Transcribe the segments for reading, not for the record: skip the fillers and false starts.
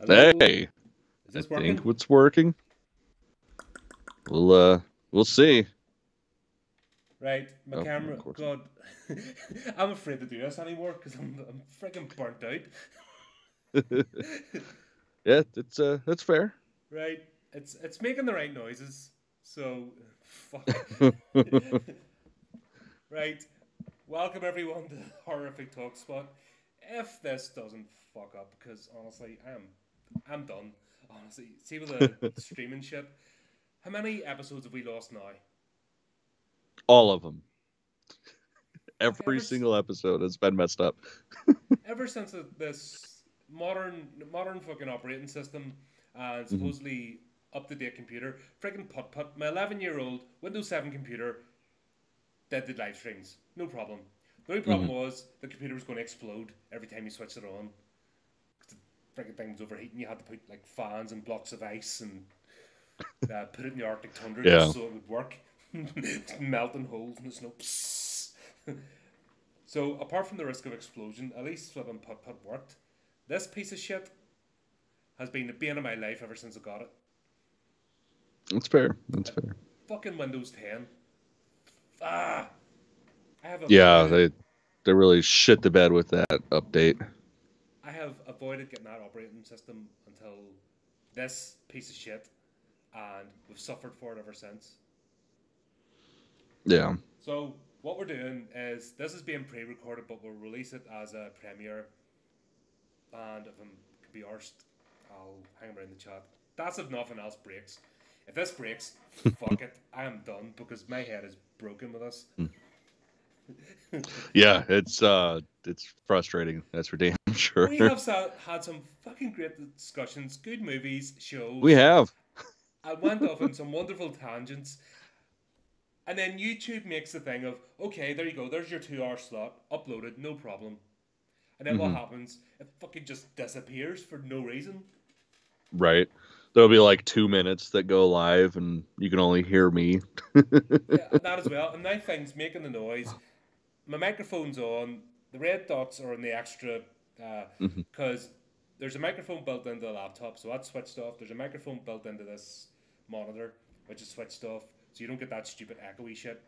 Hello? Hey, Is I this think working? what's working. We'll see. Right, my Oh, of camera. course. God, I'm afraid to do this anymore because I'm freaking burnt out. Yeah, it's that's fair. Right, it's making the right noises. So, fuck. Right, welcome everyone to Horrific Talk Spot. If this doesn't fuck up, because honestly, I'm done. Honestly, see with the streaming shit. How many episodes have we lost now? All of them. Fuck, Every single episode has been messed up. ever since this modern fucking operating system and Hmm. supposedly up to date computer, freaking put my 11-year-old Windows 7 computer did live streams, no problem. The only problem Hmm. was the computer was going to explode every time you switched it on. The freaking thing was overheating. You had to put like fans and blocks of ice and put it in the Arctic tundra just Yeah, so it would work. Melting holes in the snow. So apart from the risk of explosion, at least flipping put worked. This piece of shit has been the bane of my life ever since I got it. that's fair. That's Uh, fair. Fucking Windows 10. Ah, I have Yeah, avoided. they really shit the bed with that update. I have avoided getting that operating system until this piece of shit, and we've suffered for it ever since. Yeah. So what we're doing is this is being pre-recorded, but we'll release it as a premiere. And if I'm could be arsed, I'll hang around the chat. That's if nothing else breaks. If this breaks, fuck it, I am done because my head is broken with this. Yeah, it's frustrating. That's for damn sure. We have had some fucking great discussions, good movies, We shows. have. I went off on some wonderful tangents, and then YouTube makes the thing of, okay, there you go, there's your 2 hour slot, uploaded, no problem. And then what Hmm. happens? It fucking just disappears for no reason. Right. There'll be like 2 minutes that go live, and you can only hear me. Yeah, and that as well. And now things making the noise. My microphone's on. The red dots are on the extra Mhm. because there's a microphone built into the laptop, so that's switched off. There's a microphone built into this monitor, which is switched off, so you don't get that stupid echoey shit.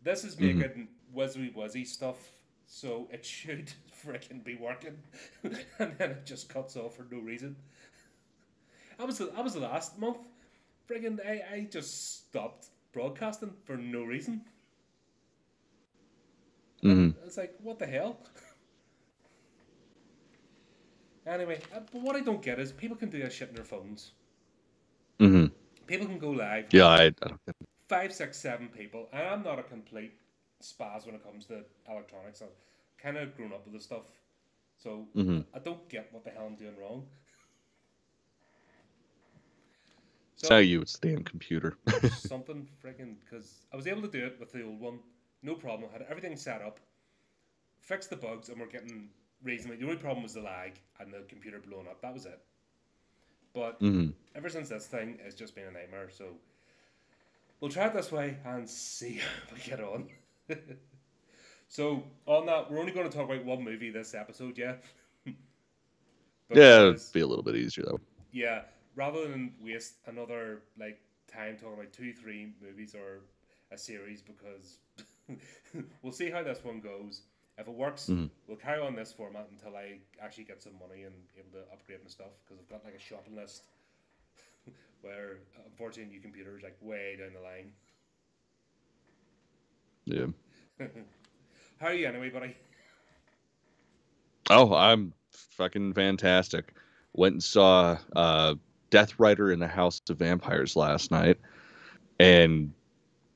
This is Mhm. making wizzy stuff, so it should freaking be working, and then it just cuts off for no reason. I was the last month. Friggin' I just stopped broadcasting for no reason. And Mhm. it's like, what the hell? Anyway, but what I don't get is people can do that shit on their phones. Mhm. People can go live, Yeah, have I don't get. five, six, seven people, and I'm not a complete spaz when it comes to electronics. I've kind of grown up with this stuff, so Mhm. I don't get what the hell I'm doing wrong. It's not So you. It's the damn computer. there's something freaking because I was able to do it with the old one, no problem. Had everything set up, fixed the bugs, and we're getting reasonably. The only problem was the lag and the computer blowing up. That was it. But Mhm. ever since this thing, it's just been a nightmare. So we'll try it this way and see how we get on. So on that, we're only going to talk about one movie this episode, yeah, Yeah, it'd because be a little bit easier though. yeah, rather than waste another like time talking about 2, 3 movies or a series, because we'll see how this one goes. If it works, Mhm. we'll carry on this format until I actually get some money and able to upgrade my stuff because I've got like a shopping list where unfortunately new computers like way down the line. Yeah. How are you anyway, buddy? Oh, I'm fucking fantastic. Went and saw Death Rider in the House of Vampires last night, and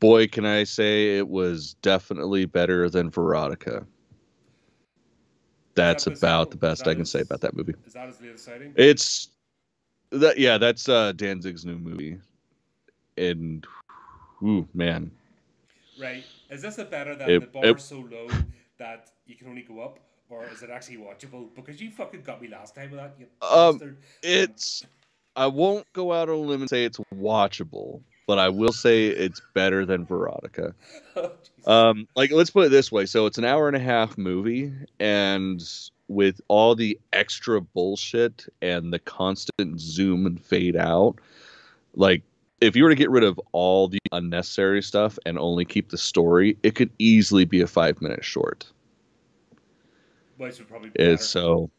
boy, can I say it was definitely better than Veronica. Is that That's the about the sequel? best I can say about that movie. Is that his latest sighting? It's that yeah, that's Danzig's new movie, and ooh man, Right. Is this a better than it the it bar so low that you can only go up, or is it actually watchable? Because you fucking got me last time with that, you um bastard. And it's I won't go out on a limb and say it's watchable, but I will say it's better than Veronica. oh Jesus. Like let's put it this way. So it's an hour and a half movie, and with all the extra bullshit and the constant zoom and fade out, like if you were to get rid of all the unnecessary stuff and only keep the story, it could easily be a 5 minute short. Which would probably be It's better. so,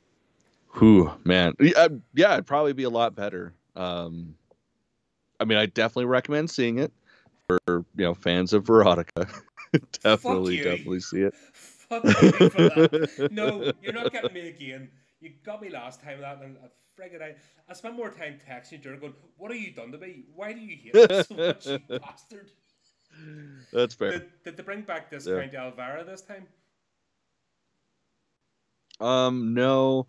whew, man, yeah, it'd probably be a lot better. I mean, I definitely recommend seeing it for fans of Veronica. Fuck definitely, you. definitely see it. Fuck you for that. No, you're not getting me again. You got me last time that, and friggin' I spent more time texting you, Jared, going, "What have you done to me? Why do you hate me so much, you bastard?" That's fair. Did they bring back this Yeah. Count Alvara this time? No.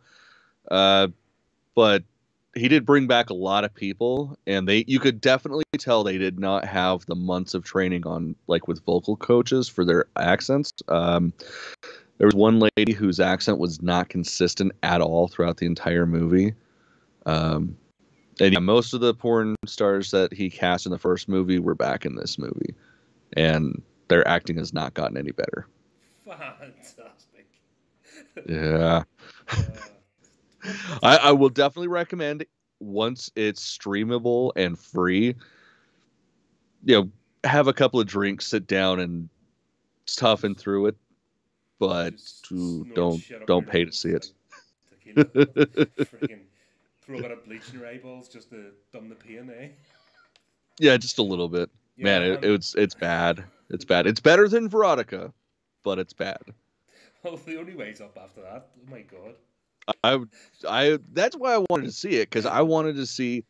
Uh, but he did bring back a lot of people, and you could definitely tell they did not have the months of training on, like, with vocal coaches for their accents. There was one lady whose accent was not consistent at all throughout the entire movie. Um, and yeah, most of the porn stars that he cast in the first movie were back in this movie, and their acting has not gotten any better. Fantastic. Yeah. uh, what's I will definitely recommend, once it's streamable and free, have a couple of drinks, sit down, and toughen just through it, but just snort don't shit up your don't pay to nose see like it. tequila? Friggin' throw a bit of bleach in your eyeballs just to numb the pain, eh? Yeah, just a little bit. Man, Yeah, it's bad. It's bad. It's better than Veronica, but it's bad. well, the only way's up after that. Oh my god. I I that's why I wanted to see it, because I wanted to see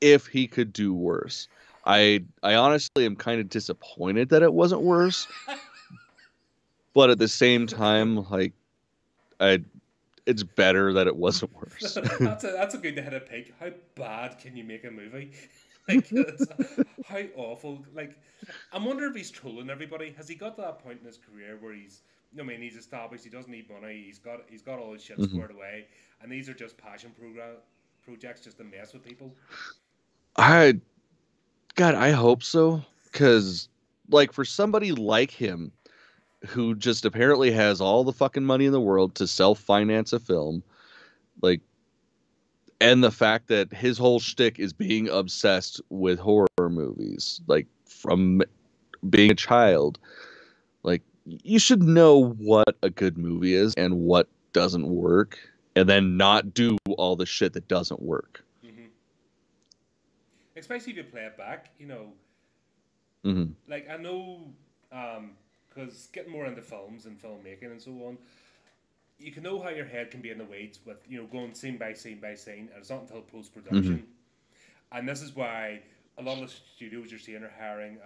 if he could do worse. I honestly am kind of disappointed that it wasn't worse, but at the same time, like, I it's better that it wasn't worse. That's a good to hit a peak. How bad can you make a movie? Like how awful. Like I'm wondering if he's trolling everybody. Has he got to that point in his career where he's I mean he's established he doesn't need money. He's got all his shit Mhm. squared away, and these are just passion projects just to mess with people. I God, I hope so, because, like, for somebody like him, who just apparently has all the fucking money in the world to self finance a film, like, and the fact that his whole shtick is being obsessed with horror movies, like, from being a child, like, you should know what a good movie is and what doesn't work, and then not do all the shit that doesn't work. Hmm. Especially if you play it back, Hmm. like I know, because getting more into films and filmmaking and so on, you can know how your head can be in the weeds with going scene by scene by scene, and it's not until post Hmm. production. And this is why a lot of the studios you're seeing are hiring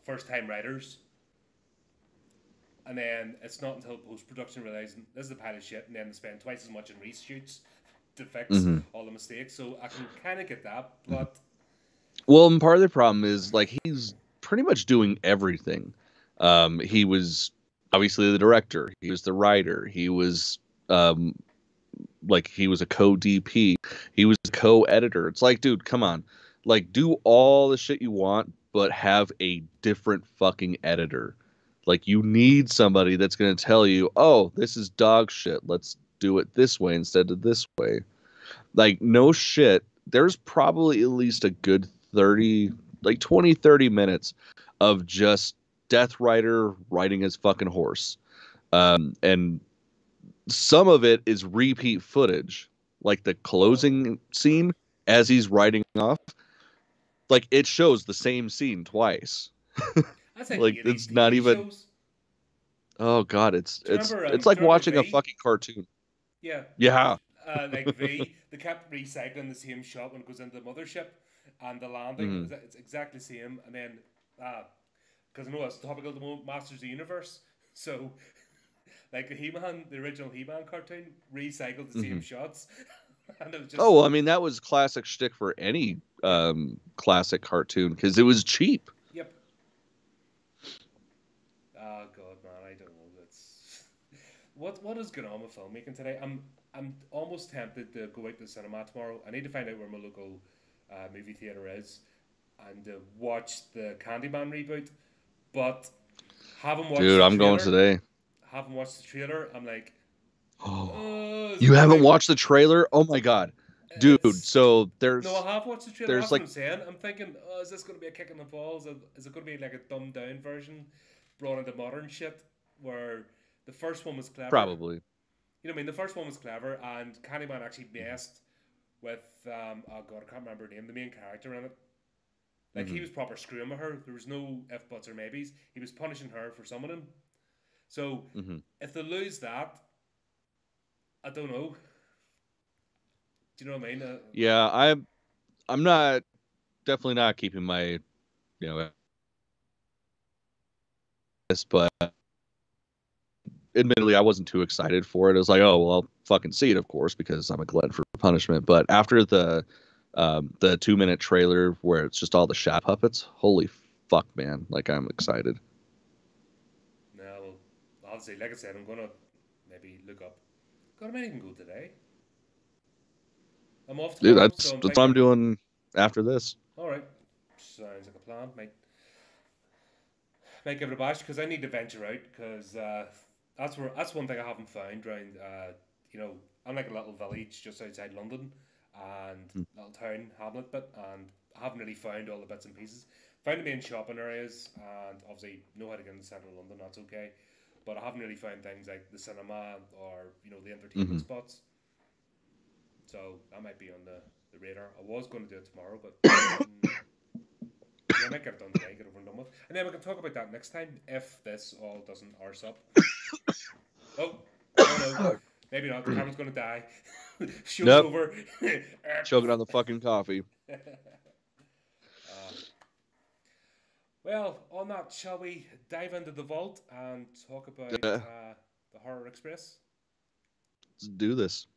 first time writers, and then it's not until post production realizing this is a pile of shit, and then they spend twice as much in reshoots to fix Hmm. all the mistakes. So I can kind of get that, but Well, and part of the problem is, like, he's pretty much doing everything. He was obviously the director. He was the writer. He was um, he was a co-DP. He was a co-editor. It's like, dude, come on, like, do all the shit you want, but have a different fucking editor. Like, you need somebody that's gonna tell you, oh, this is dog shit. Let's do it this way instead of this way. Like, no shit, there's probably at least a good 30, like 20, 30 minutes of just Death Rider riding his fucking horse. And some of it is repeat footage, like the oh, closing scene as he's riding off. Like, it shows the same scene twice. that's like Like, 80s it's not TV even. shows. Oh god, it's Do you it's remember? it's Do like you remember watching a V? fucking cartoon. Yeah, Yeah. like V. They kept recycling the same shot when it goes into the mothership, and the landing. Mhm. It's exactly the same. And then, because I know it's topical to Masters of the Universe, so like the He-Man, the original He-Man cartoon, recycled the same Mhm. shots, and it was Oh, just well, I mean, that was classic shtick for any yep, classic cartoon, because it was cheap. yep. Oh god, man, I don't know. That's what is going on with filmmaking today. I'm almost tempted to go out to the cinema tomorrow. I need to find out where my local movie theater is and watch the Candyman reboot. But haven't watched Dude, the I'm going trailer. today. Haven't watched the trailer. I'm like, Oh, Is you it going to haven't be? watched the trailer? Oh my god, dude. It's So no, I have watched the trailer. there's That's what like I'm saying. I'm thinking, oh, is this going to be a kick in the balls? Is it going to be like a dumbed down version, brought into modern shit, where the first one was clever? probably. You know what I mean? The first one was clever, and Candyman actually messed with oh god, I can't remember her name, the main character in it. Like he Mm-hmm. was proper screwing with her. There was no if buts or maybes. He was punishing her for summoning. So Mm-hmm. if they lose that, I don't know. Do you know what I mean? Yeah, I'm not definitely not keeping my you know this, but admittedly, I wasn't too excited for it. I was like, oh, well, I'll fucking see it, of course, because I'm a glutton for punishment. But after the 2 minute trailer where it's just all the shot puppets, holy fuck, man! Like I'm excited, no, well, obviously, like I said, I'm gonna maybe look up. God, I might even go today. I'm off dude. tomorrow, so I'm That's what I'm thinking. doing after this. All right, sounds like a plan. Might give it a bash because I need to venture out because that's one thing I haven't found around. You know, I'm like a little village just outside London and little town hamlet bit, and I haven't really found all the bits and pieces. Found the main shopping areas, and obviously know how to get into central London. That's okay, but I haven't really found things like the cinema or the entertainment Mm-hmm. spots. So that might be on the radar. I was going to do it tomorrow, but yeah, I might get it done today, get over and done with. And then we can talk about that next time if this all doesn't arse up. Oh, oh no. Maybe not. Cameron's going to die. Show's Nope, over. choking on the fucking coffee. uh, well, on that, shall we dive into the vault and talk about Uh, the Horror Express? let's do this.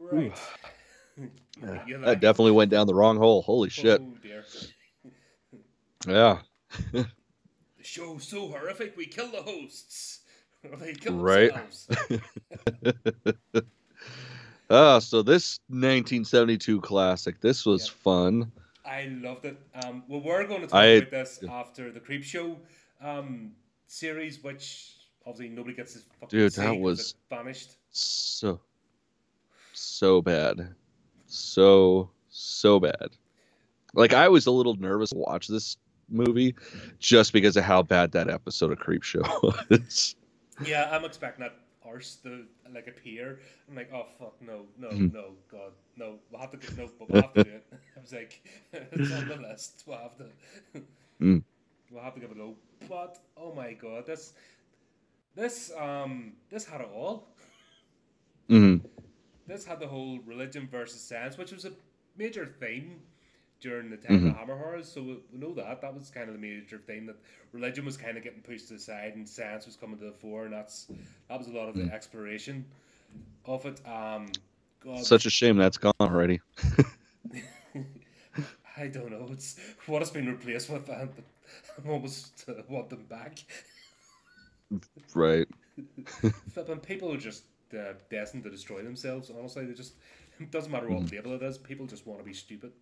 Ooh, Right. You that like? definitely went down the wrong hole. Holy shit. Oh dear. Yeah. The show's so horrific, we kill the hosts. Or they kill Right. themselves. So this 1972 classic, this was Yep. fun. I loved it. Well, we're going to talk I, about this after the Creep Show series, which obviously nobody gets to fucking dude, see that because it was vanished. so bad. So bad. Like I was a little nervous to watch this movie just because of how bad that episode of Creep Show was. Yeah, I'm expecting that arse to like appear. I'm like, oh fuck, no, no, Mhm. no, God, no. We'll have to get no, but we'll have to do it. I was like, it's on the list. We'll have to, Mm. we'll have to give it a go. But oh my God, this had it all. Mhm. This had the whole religion versus science, which was a major theme during the time of the Mhm. Hammer Horrors. So we know that was kind of the major theme, that religion was kind of getting pushed to the side and science was coming to the fore, and that was a lot of the Mhm. exploration of it. God, Such a shame that's gone already. I don't know. It's what it's been replaced with, and I almost want them back. Right. Flipping people are just destined to destroy themselves. Honestly, they just it doesn't matter what Mhm. label it is. People just want to be stupid.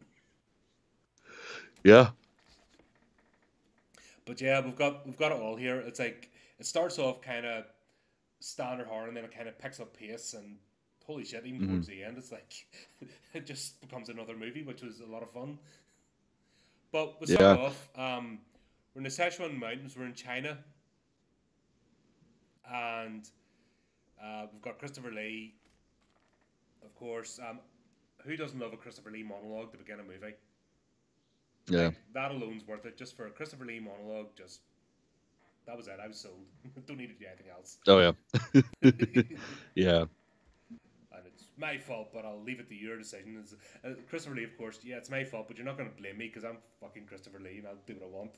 Yeah. But yeah, we've got it all here. It's like it starts off kind of standard horror, and then it kind of picks up pace. And holy shit, even Mhm. towards the end, it's like it just becomes another movie, which was a lot of fun. But we start Yeah. off. We're in the Sichuan Mountains. We're in China, and we've got Christopher Lee, of course. Who doesn't love a Christopher Lee monologue to begin a movie? Yeah. Like that alone's worth it. Just for a Christopher Lee monologue, just that was it. I was sold. Don't need to do anything else. Oh yeah. And Yeah. it's my fault, but I'll leave it to your decision. Christopher Lee, of course, yeah, it's my fault, but you're not going to blame me because I'm fucking Christopher Lee and I'll do what I want.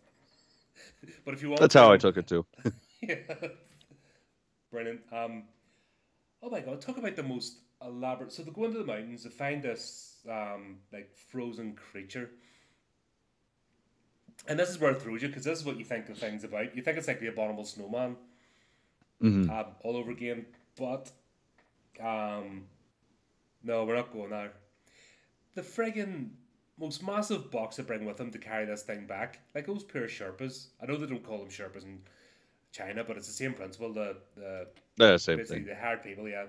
But if you want That's to, how I took it too. yeah, brilliant. Oh my god, talk about the most elaborate. So they go into the mountains, they find this like frozen creature, and this is where it throws you because this is what you think the thing's about. You think it's like the abominable snowman Mhm. all over again, but Um, no, we're not going there. The friggin' most massive box they bring with them to carry this thing back, like those poor Sherpas. I know they don't call them Sherpas in China, but it's the same principle. The Same basically thing. the hard people, yeah.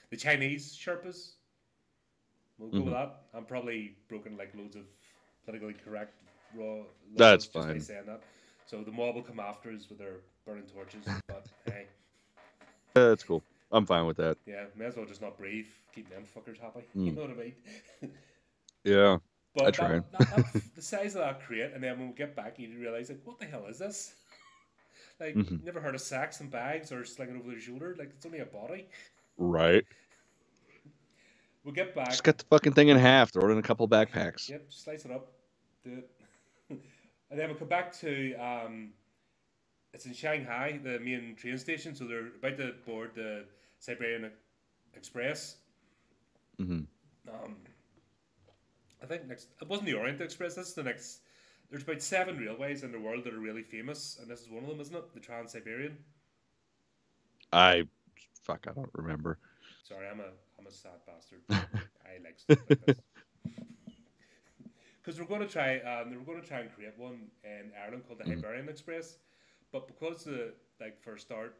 The Chinese Sherpas, we'll go with Hmm. that. I'm probably broken like loads of politically correct raw That's laws just by fine. saying that. So the mob will come after us with their burning torches. But hey, That's cool. I'm fine with that. yeah, may as well just not breathe. Keep them fuckers happy. You Mm. know what I mean? Yeah, I But try. the size of that crate, and then when we get back, you realize like, what the hell is this? Like, Hmm. never heard of sacks and bags or slinging over their shoulder. Like, it's only a body. Right. We get Just back. cut the fucking thing in half. Throw it in a couple backpacks. Yep, slice it up. Do it. And then we come back to it's in Shanghai, the main train station. So they're about to board the Siberian Express. Hmm. Um, I think next it wasn't the Orient Express. This is the next. There's about 7 railways in the world that are really famous, and this is one of them, isn't it? The Trans Siberian. I fuck. I don't remember. Sorry, I'm a sad bastard. I like stuff like this. Because we're going to try and create one in Ireland called the Mhm. Iberian Express, but because the like for a start,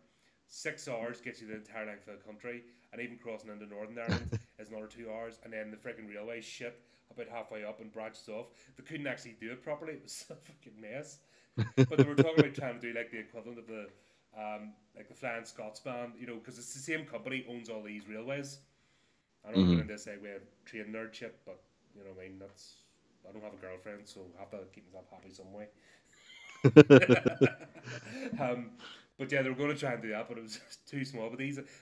6 hours gets you the entire length of the country, and even crossing into Northern Ireland is another 2 hours, and then the freaking railway shit about halfway up and branches off. They couldn't actually do it properly. It was a fucking mess. But they were talking about trying to do like the equivalent of the like the Flying Scotsman, you know, because it's the same company owns all these railways. I don't want to Hmm. get into this like with trade nerd shit, but you know, what I mean, that's I don't have a girlfriend, so I have to keep myself happy some way. um, but yeah, they were going to try and do that, but it was just too small. But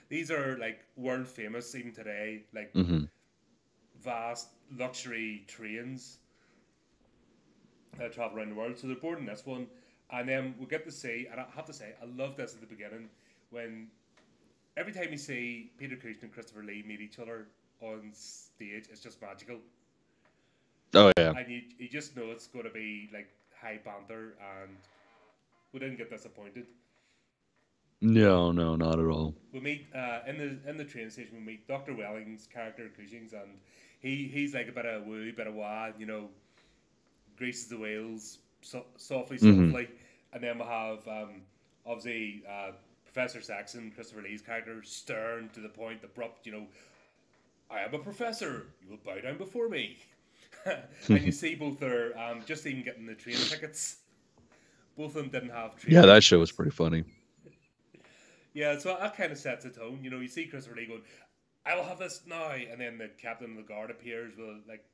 these are like world famous even today, like Hmm. vast luxury trains that travel around the world. So they're boarding this one, and then we get to see. And I have to say, I love this at the beginning when every time you see Peter Cushing and Christopher Lee meet each other on stage, it's just magical. Oh yeah. And you just know it's going to be like high banter, and we didn't get disappointed. No, no, not at all. We meet in the train station. We meet Doctor Welling's character Cushing's, and he's like a bit of woo, bit of wah, you know, greases the wheels softly, Hmm. softly, and then we have obviously Professor Saxon, Christopher Lee's character, stern to the point, abrupt, you know, I am a professor. You will bow down before me. And you see both their just even getting the train tickets. Both of them didn't have train Yeah, that tickets show for was this. pretty funny. Yeah, so that kind of sets the tone. You know, you see Christopher Lee going, "I will have this now," and then the captain of the guard appears with like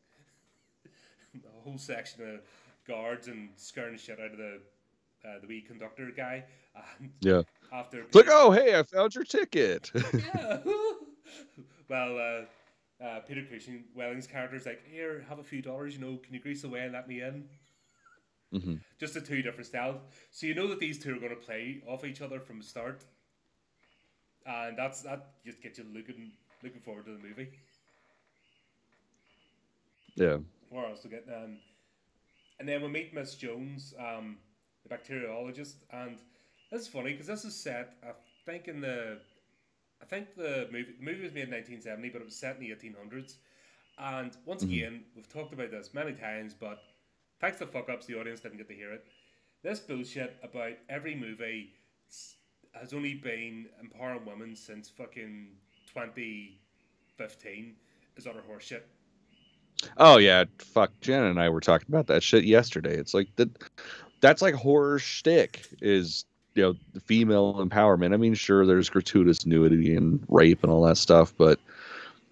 a whole section of guards and scaring the shit out of the wee conductor guy. And Yeah. after It's like, Peter, oh hey, I found your ticket. yeah, well, Peter Cushing, Welling's character is like, "Here, have a few dollars. You know, can you grease the way and let me in?" Hmm. Just the two different styles. So you know that these two are going to play off each other from the start, and that just gets you looking forward to the movie. Yeah. Where else to get and then we meet Miss Jones, the bacteriologist, and this is funny because this is set. Think in the I think the movie was made in 1970, but it was set in the 1800s. And once Hmm. again, we've talked about this many times, but thanks to fuck ups, the audience didn't get to hear it. This bullshit about every movie has only been empowering women since fucking 2015 is utter horseshit. Oh yeah. Fuck. Jen and I were talking about that shit yesterday. It's like that's like horror shtick is the female empowerment. I mean, sure, there's gratuitous nudity and rape and all that stuff, but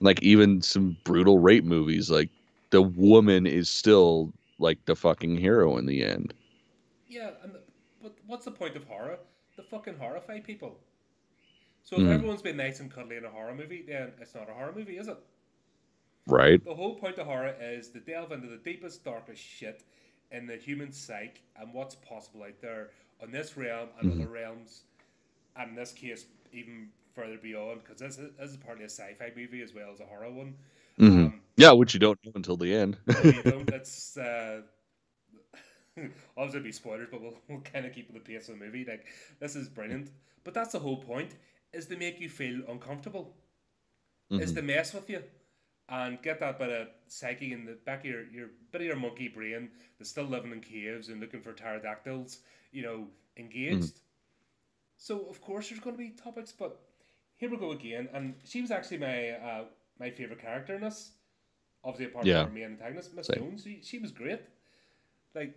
like even some brutal rape movies, like the woman is still like the fucking hero in the end. Yeah, but what's the point of horror? The fucking horrify people. So if Mm, everyone's been nice and cuddly in a horror movie, then it's not a horror movie, is it? right. The whole point of horror is to delve into the deepest, darkest shit in the human psyche and what's possible out there on this realm and Mm, other realms, and in this case, even further beyond, because this is partly a sci-fi movie as well as a horror one. mm. Um, Yeah, which you don't know until the end. no, you don't. It's obviously be spoilers, but we'll kind of keep the pace of the movie. Like this is brilliant, but that's the whole point: is to make you feel uncomfortable. is Hmm. to mess with you and get that bit of psyche in the back of your bit of your monkey brain that's still living in caves and looking for pterodactyls, Hmm. engaged. So of course there's going to be topics, but here we go again. And she was actually my favorite character in this. Obviously, apart from Yeah. our main antagonist, Miss Same. Jones, she was great. Like,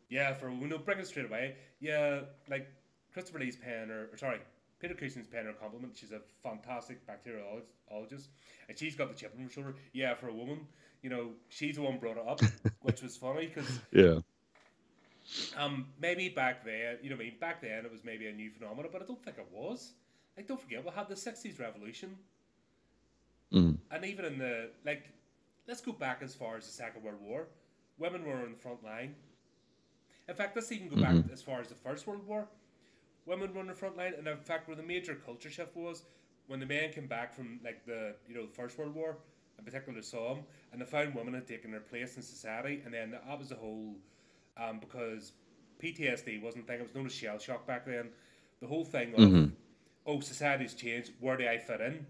yeah, for bring it straight away. Yeah, like Christopher Lee's pen, or sorry, Peter Cushing's pen her compliment. She's a fantastic bacteriologist, and she's got the chip on her shoulder. Yeah, for a woman, she's the one brought it up, which was funny because Yeah. maybe back then, what I mean, back then it was maybe a new phenomenon, but I don't think it was. Like, don't forget, we had the '60s revolution, Hmm. and even in let's go back as far as the Second World War. Women were on the front line. In fact, let's even go back Hmm. as far as the First World War. Women were on the front line, and in fact, where the major culture shift was when the men came back from like the First World War, in particular the Somme, and they found women had taken their place in society, and then that was the whole because PTSD wasn't a thing; it was known as shell shock back then. The whole thing of Hmm. society's changed. Where do I fit in?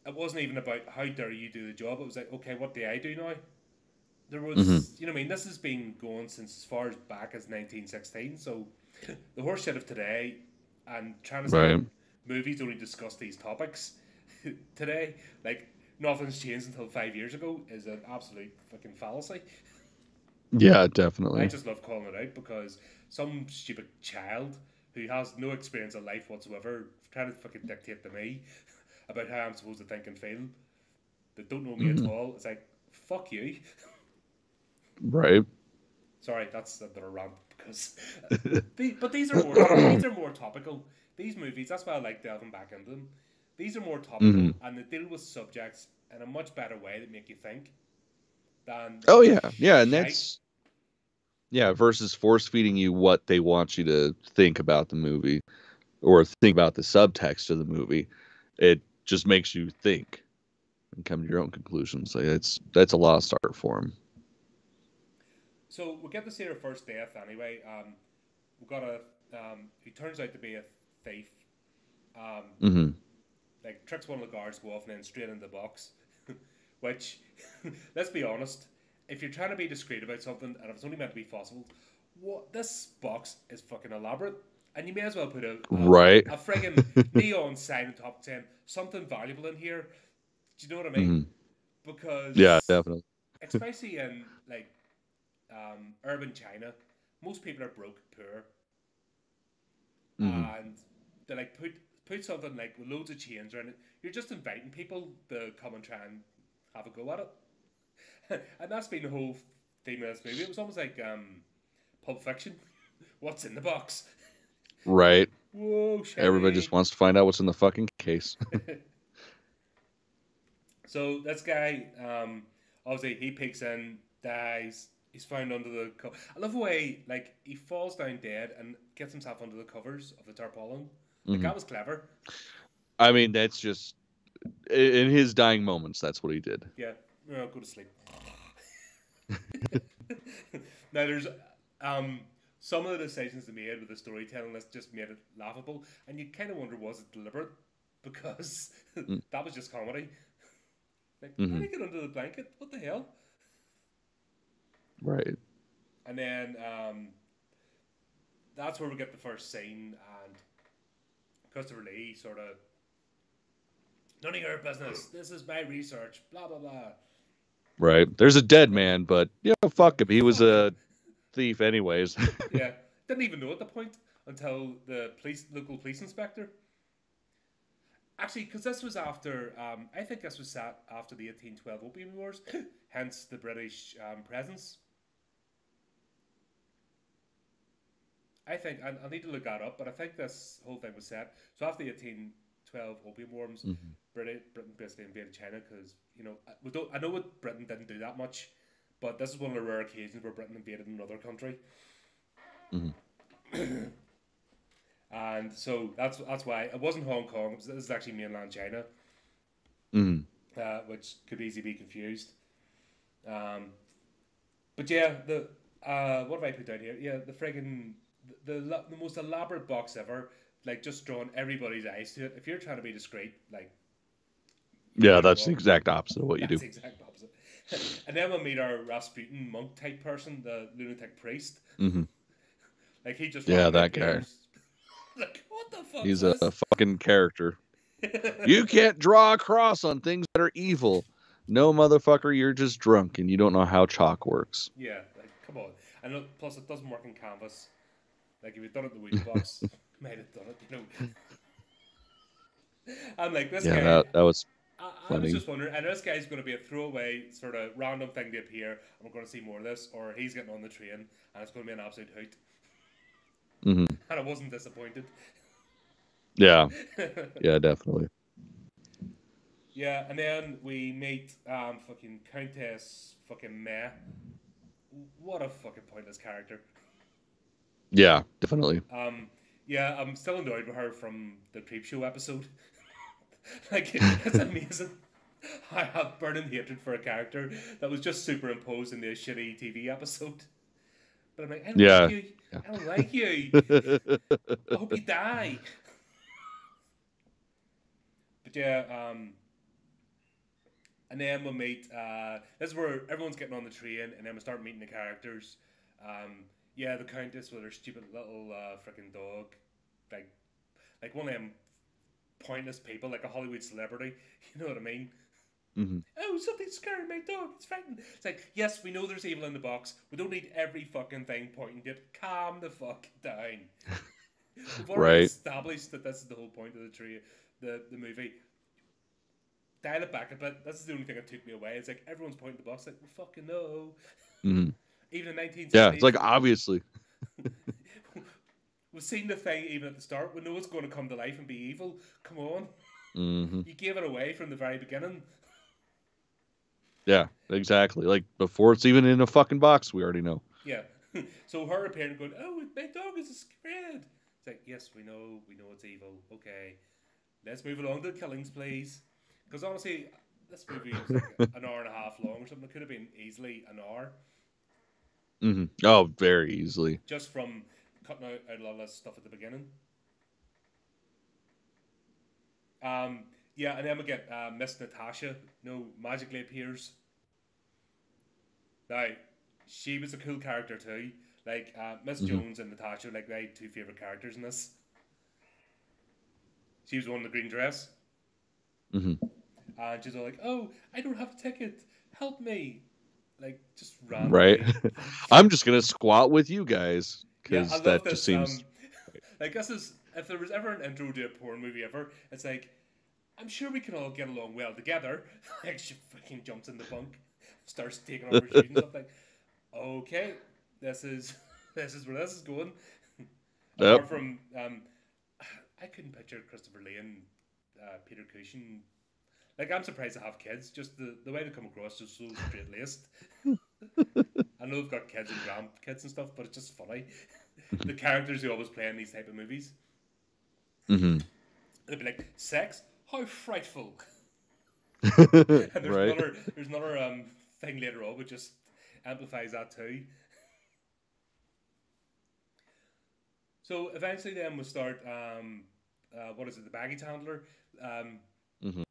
It wasn't even about how dare you do the job. It was like, okay, what do I do now? There Hmm. was, I mean, this has been going since as far as back as 1916. So the horse shit of today and trying to say that Right. movies only discuss these topics today, like nothing's changed until 5 years ago, is an absolute fucking fallacy. Yeah, I definitely. just love calling it out because some stupid child who has no experience of life whatsoever trying to fucking dictate to me about how I'm supposed to think and feel that don't know me at Hmm. all. It's like, fuck you. Right. Sorry, that's a bit of a rant because, but these are these are more topical. These movies, that's why I like delving back into them. These are more Hmm. topical and they deal with subjects in a much better way that make you think than Oh the yeah, yeah, and shite. that's yeah versus force feeding you what they want you to think about the movie or think about the subtext of the movie. It just makes you think and come to your own conclusions. Like that's a lost art form. So we get to see her first death anyway. We got a who turns out to be a thief. Um, Hmm. like tricks one of the guards to go off and then straight into the box. Which, let's be honest, if you're trying to be discreet about something and if it's only meant to be possible, what this box is fucking elaborate, and you may as well put Right. a friggin' neon sign on top saying something valuable in here. Do you know what I mean? Hmm. Yeah, Because definitely. especially in like urban China, most people are broke, poor, Hmm. and they like put something like with loads of chains around it. You're just inviting people to come and try and have a go at it, and that's been the whole theme of this movie. It was almost like Pulp Fiction. What's in the box? Right. Whoa, Everybody just shiny. wants to find out what's in the fucking case. So this guy, obviously, he peeks in, dies. He's found under the. I love the way like he falls down dead and gets himself under the covers of the tarpaulin. Like Hmm. that was clever. I mean, that's just in his dying moments. That's what he did. Yeah, go to sleep. Now there's um some of the decisions they made with the storytelling that just made it laughable, and you kind of wonder was it deliberate because that was just comedy. Like, how Mm-hmm. did he get under the blanket? What the hell? Right. And then that's where we get the first scene, and Christopher Lee sort of none of your business. This is my research. Blah blah blah. Right. There's a dead Like, man, but yeah, fuck him. He was fuck him. a thief anyways. Yeah, didn't even know at the point until the local police inspector. Actually, because this was after, I think this was set after the 1812 Opium Wars, hence the British presence. I think, I need to look that up, but I think this whole thing was set. So after the 1812 Opium Wars, Hmm. Britain basically invaded China because, I know what Britain didn't do that much, but this is one of the rare occasions where Britain invaded another country. Hmm. And so that's why it wasn't Hong Kong. This is actually mainland China, Hmm. which could easily be confused. Um, but yeah, the what have I put down here? Yeah, the friggin' the most elaborate box ever. Like just drawing everybody's eyes to it. If you're trying to be discreet, like Yeah, Right or that's the wrong. exact opposite of what you That's do. the exact opposite. And then we'll meet our Rasputin monk type person, the lunatic priest. Hmm. Like he just Yeah, randomly that guy. appears. Like, what the fuck's He's a this? fucking character. You can't draw a cross on things that are evil. No, motherfucker, you're just drunk and you don't know how chalk works. Yeah, like come on. And plus, it doesn't work in canvas. Like if you'd done it in the wheel box, might have done it. I'm like this Yeah, guy. that was I was funny. just wondering, and this guy's going to be a throwaway sort of random thing to appear, and we're going to see more of this, or he's getting on the train, and it's going to be an absolute hoot. Hmm. And I wasn't disappointed. Yeah, yeah, definitely. Yeah, and then we meet fucking Countess fucking Meh. What a fucking pointless character. Yeah, definitely. Um, yeah, I'm still annoyed with her from the Creep Show episode. Like, it's amazing. I have burning hatred for a character that was just superimposed in the shitty TV episode. But I'm like, I don't like Yeah. you. Yeah. I don't like you. I hope you die. But yeah, and then we'll meet. This is where everyone's getting on the train, and then we start meeting the characters. Yeah, the Countess with her stupid little freaking dog, like one of them pointless people, like a Hollywood celebrity. You know what I mean? Hmm. Oh, something's scaring my dog. It's frightened. It's like, yes, we know there's evil in the box. We don't need every fucking thing pointing to it. Calm the fuck down. We've already Right. established that this is the whole point of the movie. Dial it back a bit. This is the only thing that took me away. It's like everyone's pointing the box, like, we fucking know. Hmm. Even in Yeah, it's 1970s, like obviously. we've seen the thing even at the start. We know it's going to come to life and be evil. Come on. Hmm. You gave it away from the very beginning. Yeah, exactly. Like before it's even in a fucking box, we already know. Yeah. So her appearing going, oh, my dog is scared. It's like, yes, we know it's evil. Okay, let's move along to the killings, please. Because honestly, this movie was like an hour and a half long or something. It could have been easily an hour Hmm. Oh, very easily. just from cutting out a lot of this stuff at the beginning. Yeah, and then we get Miss Natasha. No, magically appears. Now, she was a cool character too. Like Miss Hmm. Jones and Natasha, like my two favorite characters in this. She was the one in the green dress, Hmm. and she's all like, "Oh, I don't have a ticket. Help me!" Like just Right. randomly. I'm just gonna squat with you guys Yeah, I because love that just this. seems. Like this is if there was ever an intro to a porn movie ever, it's like I'm sure we can all get along well together. Like she fucking jumps in the bunk, starts taking off her shoes and stuff. Like, okay, this is this is where this is going. Yep. Apart from, I couldn't picture Christopher Lee and Peter Cushing. Like, I'm surprised to have kids. Just the way they come across, just so straight laced. I know they've got kids and grandkids and stuff, but it's just funny. The characters who always play in these type of movies, Hmm. they'd be like, "Sex? How frightful!" And Right. there's another thing later on which just amplifies that too. So eventually, then we start. What is it? The baggage handler. Um, Hmm.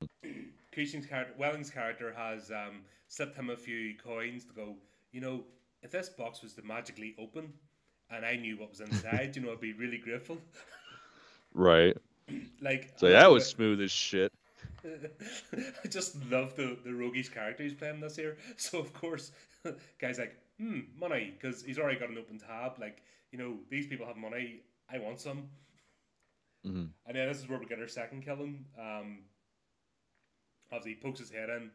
Cushing's character, Welling's character, has slipped him a few coins to go. You know, if this box was to magically open, and I knew what was inside, you know, I'd be really grateful. Right. Like, I So love that the was way. smooth as shit. I just love the roguish character he's playing this here. So of course, guy's like, money, because he's already got an open tab. Like, you know, these people have money. I want some. Hmm. And then this is where we get our second killing. Obviously, he pokes his head in,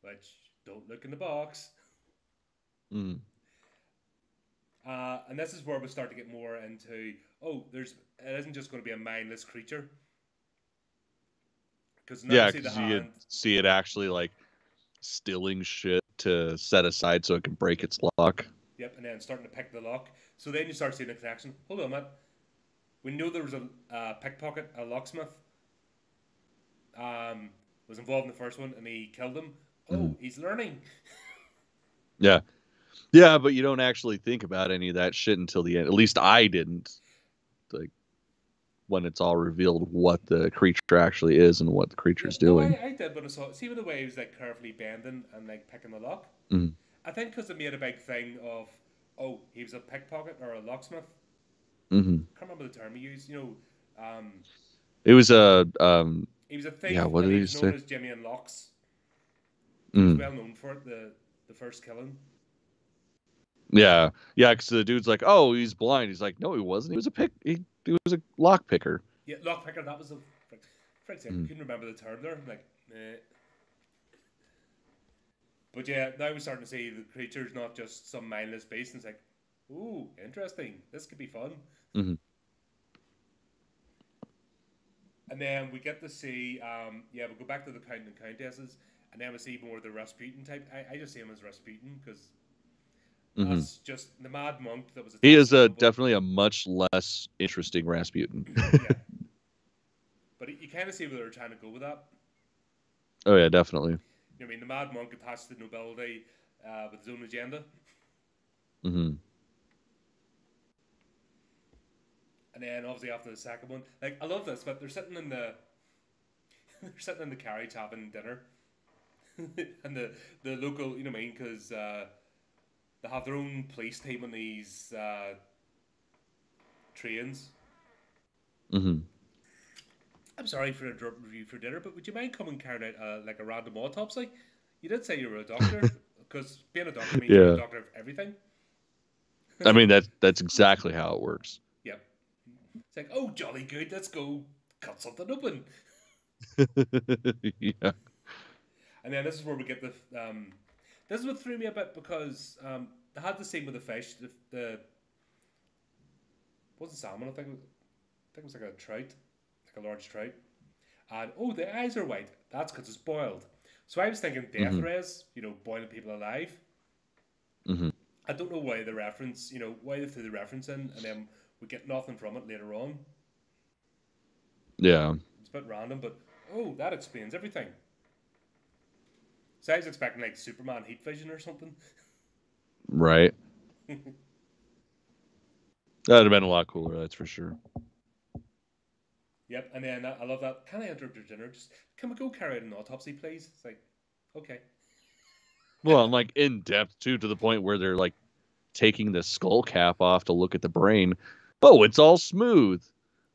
which don't look in the box. Hmm. And this is where we start to get more into it isn't just going to be a mindless creature because now we Yeah, see the because you hand. could see it actually like stealing shit to set aside so it can break its lock. Yep, and then starting to pick the lock. So then you start seeing the connection. Hold on a minute. We know there was a pickpocket, a locksmith, um, was involved in the first one, and he killed him. Hmm. Oh, he's learning. Yeah. Yeah, but you don't actually think about any of that shit until the end. At least I didn't. Like when it's all revealed what the creature actually is and what the Yeah, creature's no, doing. I did when I saw it. See with the way he was like carefully bending and like picking the lock. Mm. I think because they made a big thing of, oh, he was a pickpocket or a locksmith. Hmm. I can't remember the term he used. It was a He was a yeah. thief What and did he he was known say? as Jimmy and Locks. He was Mm. well known for it. The first killing. Yeah, yeah. Because the dude's like, oh, he's blind. He's like, no, he wasn't. He was a he was a lock picker. Yeah, lockpicker. That was a frick's sake. I Mm. couldn't remember the term there. Like, but yeah, now we're starting to see the creature's not just some mindless beast. And it's like, ooh, interesting. This could be fun. Hmm. And then we get to see, yeah, we go back to the Count and Countesses, and then we see more of the Rasputin type. I just see him as Rasputin because Hmm. that's just the mad monk that was He attached is to the a noble. definitely a much less interesting Rasputin. Yeah, but you kind of see where they're trying to go with that. Oh yeah, definitely. You know what I mean? The mad monk attached to the nobility with his own agenda. Hmm. And then obviously after the second one, like I love this, but they're sitting in the they're sitting in the carriage having dinner, and the local, you know what I mean, because they have their own police team on these trains. Hmm. I'm sorry for interrupting you for dinner, but would you mind coming carrying out like a random autopsy? You did say you were a doctor, because being a doctor means you're a Yeah. doctor of everything. I It's like, mean that's exactly how it works. yep. It's like, oh, jolly good, let's go cut something open. Yeah. And then this is where we get the. This is what threw me a bit because they had the scene with the fish. The wasn't salmon. I think it was like a trout, like a large trout. And oh, the eyes are white. That's because it's boiled. So I was thinking death Hmm. rays, boiling people alive. Hmm. I don't know why the reference, why they threw the reference in, and then we get nothing from it later on. Yeah. It's a bit random, but oh, that explains everything. So I was expecting like Superman heat vision or something. Right. That'd have been a lot cooler, that's for sure. Yep, and then I love that. Can I interrupt your dinner? Just can we go carry out an autopsy, please? It's like, okay. Well, and like in depth too, to the point where they're like taking the skull cap off to look at the brain. Oh, it's all smooth.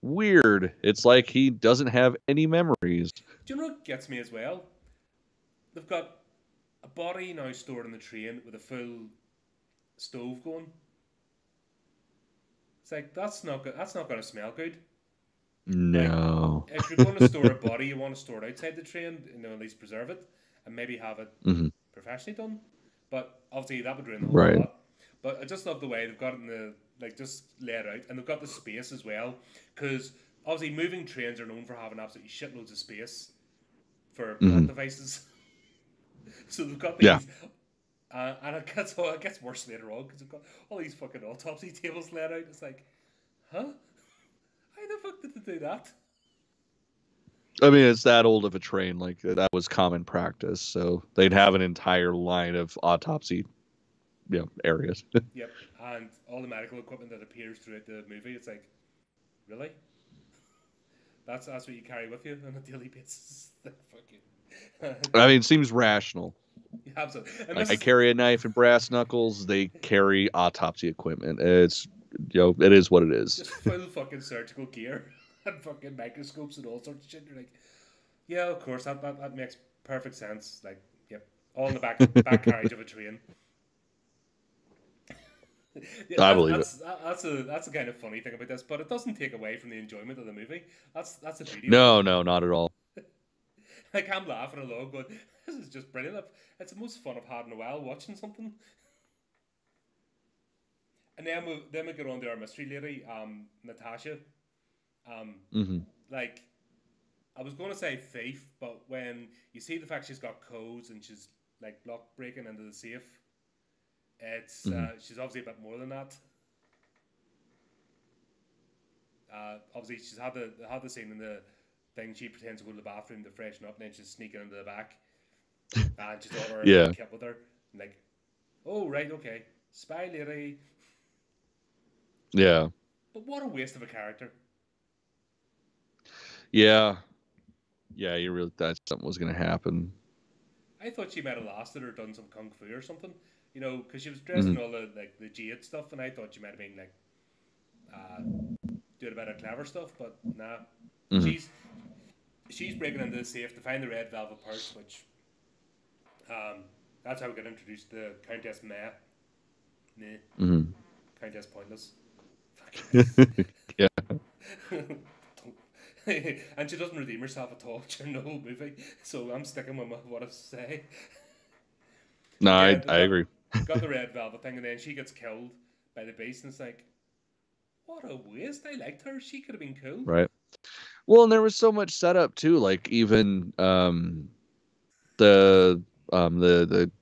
Weird. It's like he doesn't have any memories. Do you know what gets me as well? They've got a body now stored in the train with a full stove going. It's like that's not good. That's not going to smell good. Like, No. if you're going to store a body, you want to store it outside the train, at least preserve it, and maybe have it Hmm. professionally done. But obviously, that would ruin the whole Right. plot. But I just love the way they've got it in the like just laid out, and they've got the space as well. Because obviously, moving trains are known for having absolutely shitloads of space for plot Hmm. devices. So they've got Yeah. these, and it gets worse later on because they've got all these fucking autopsy tables laid out. It's like, huh? How the fuck did they do that? I mean, it's that old of a train. Like that was common practice. So they'd have an entire line of autopsy, areas. Yep, and all the medical equipment that appears throughout the movie. It's like, really? That's what you carry with you on a daily basis. Like fucking. I mean, it seems rational. You have so, and Like this I is carry a knife and brass knuckles. They carry autopsy equipment. It's it is what it is. just full fucking surgical gear and fucking microscopes and all sorts of shit. You're like, yeah, of course that makes perfect sense. Like, yep, all in the back carriage of a train. Yeah, I believe it. that's a kind of funny thing about this, but it doesn't take away from the enjoyment of the movie. That's the beauty of it. No, no, not at all. Like I'm laughing along, going, "This is just brilliant." It's the most fun I've had in a while watching something. And then we get on to our mystery lady, Natasha. Um, Hmm. like I was going to say thief, but when you see the fact she's got codes and she's like lock breaking into the safe, it's Hmm. she's obviously a bit more than that. Obviously, she's had the scene in the thing. She pretends to go to the bathroom to freshen up, and then she's sneaking into the back, and she's all her Yeah, kit with her. And like, oh right, okay, spy lady. yeah. But what a waste of a character. Yeah, yeah, you really thought something was gonna happen. I thought she might have lost it or done some kung fu or something, you know, because she was dressed Hmm. in all the like the jade stuff, and I thought she might have been like uh, doing a bit of clever stuff, but nah, Hmm. she's she's breaking into the safe to find the red velvet purse, which um, that's how we got introduced to Countess Maya. Nah, Hmm. Countess Pointless. Yeah. And she doesn't redeem herself at all during the whole movie, so I'm sticking with what I say. No, But yeah, I they I agree. got the red velvet thing, and then she gets killed by the beast, and it's like, what a waste. I liked her. She could have been cool. Right. Well, and there was so much setup too. Like even the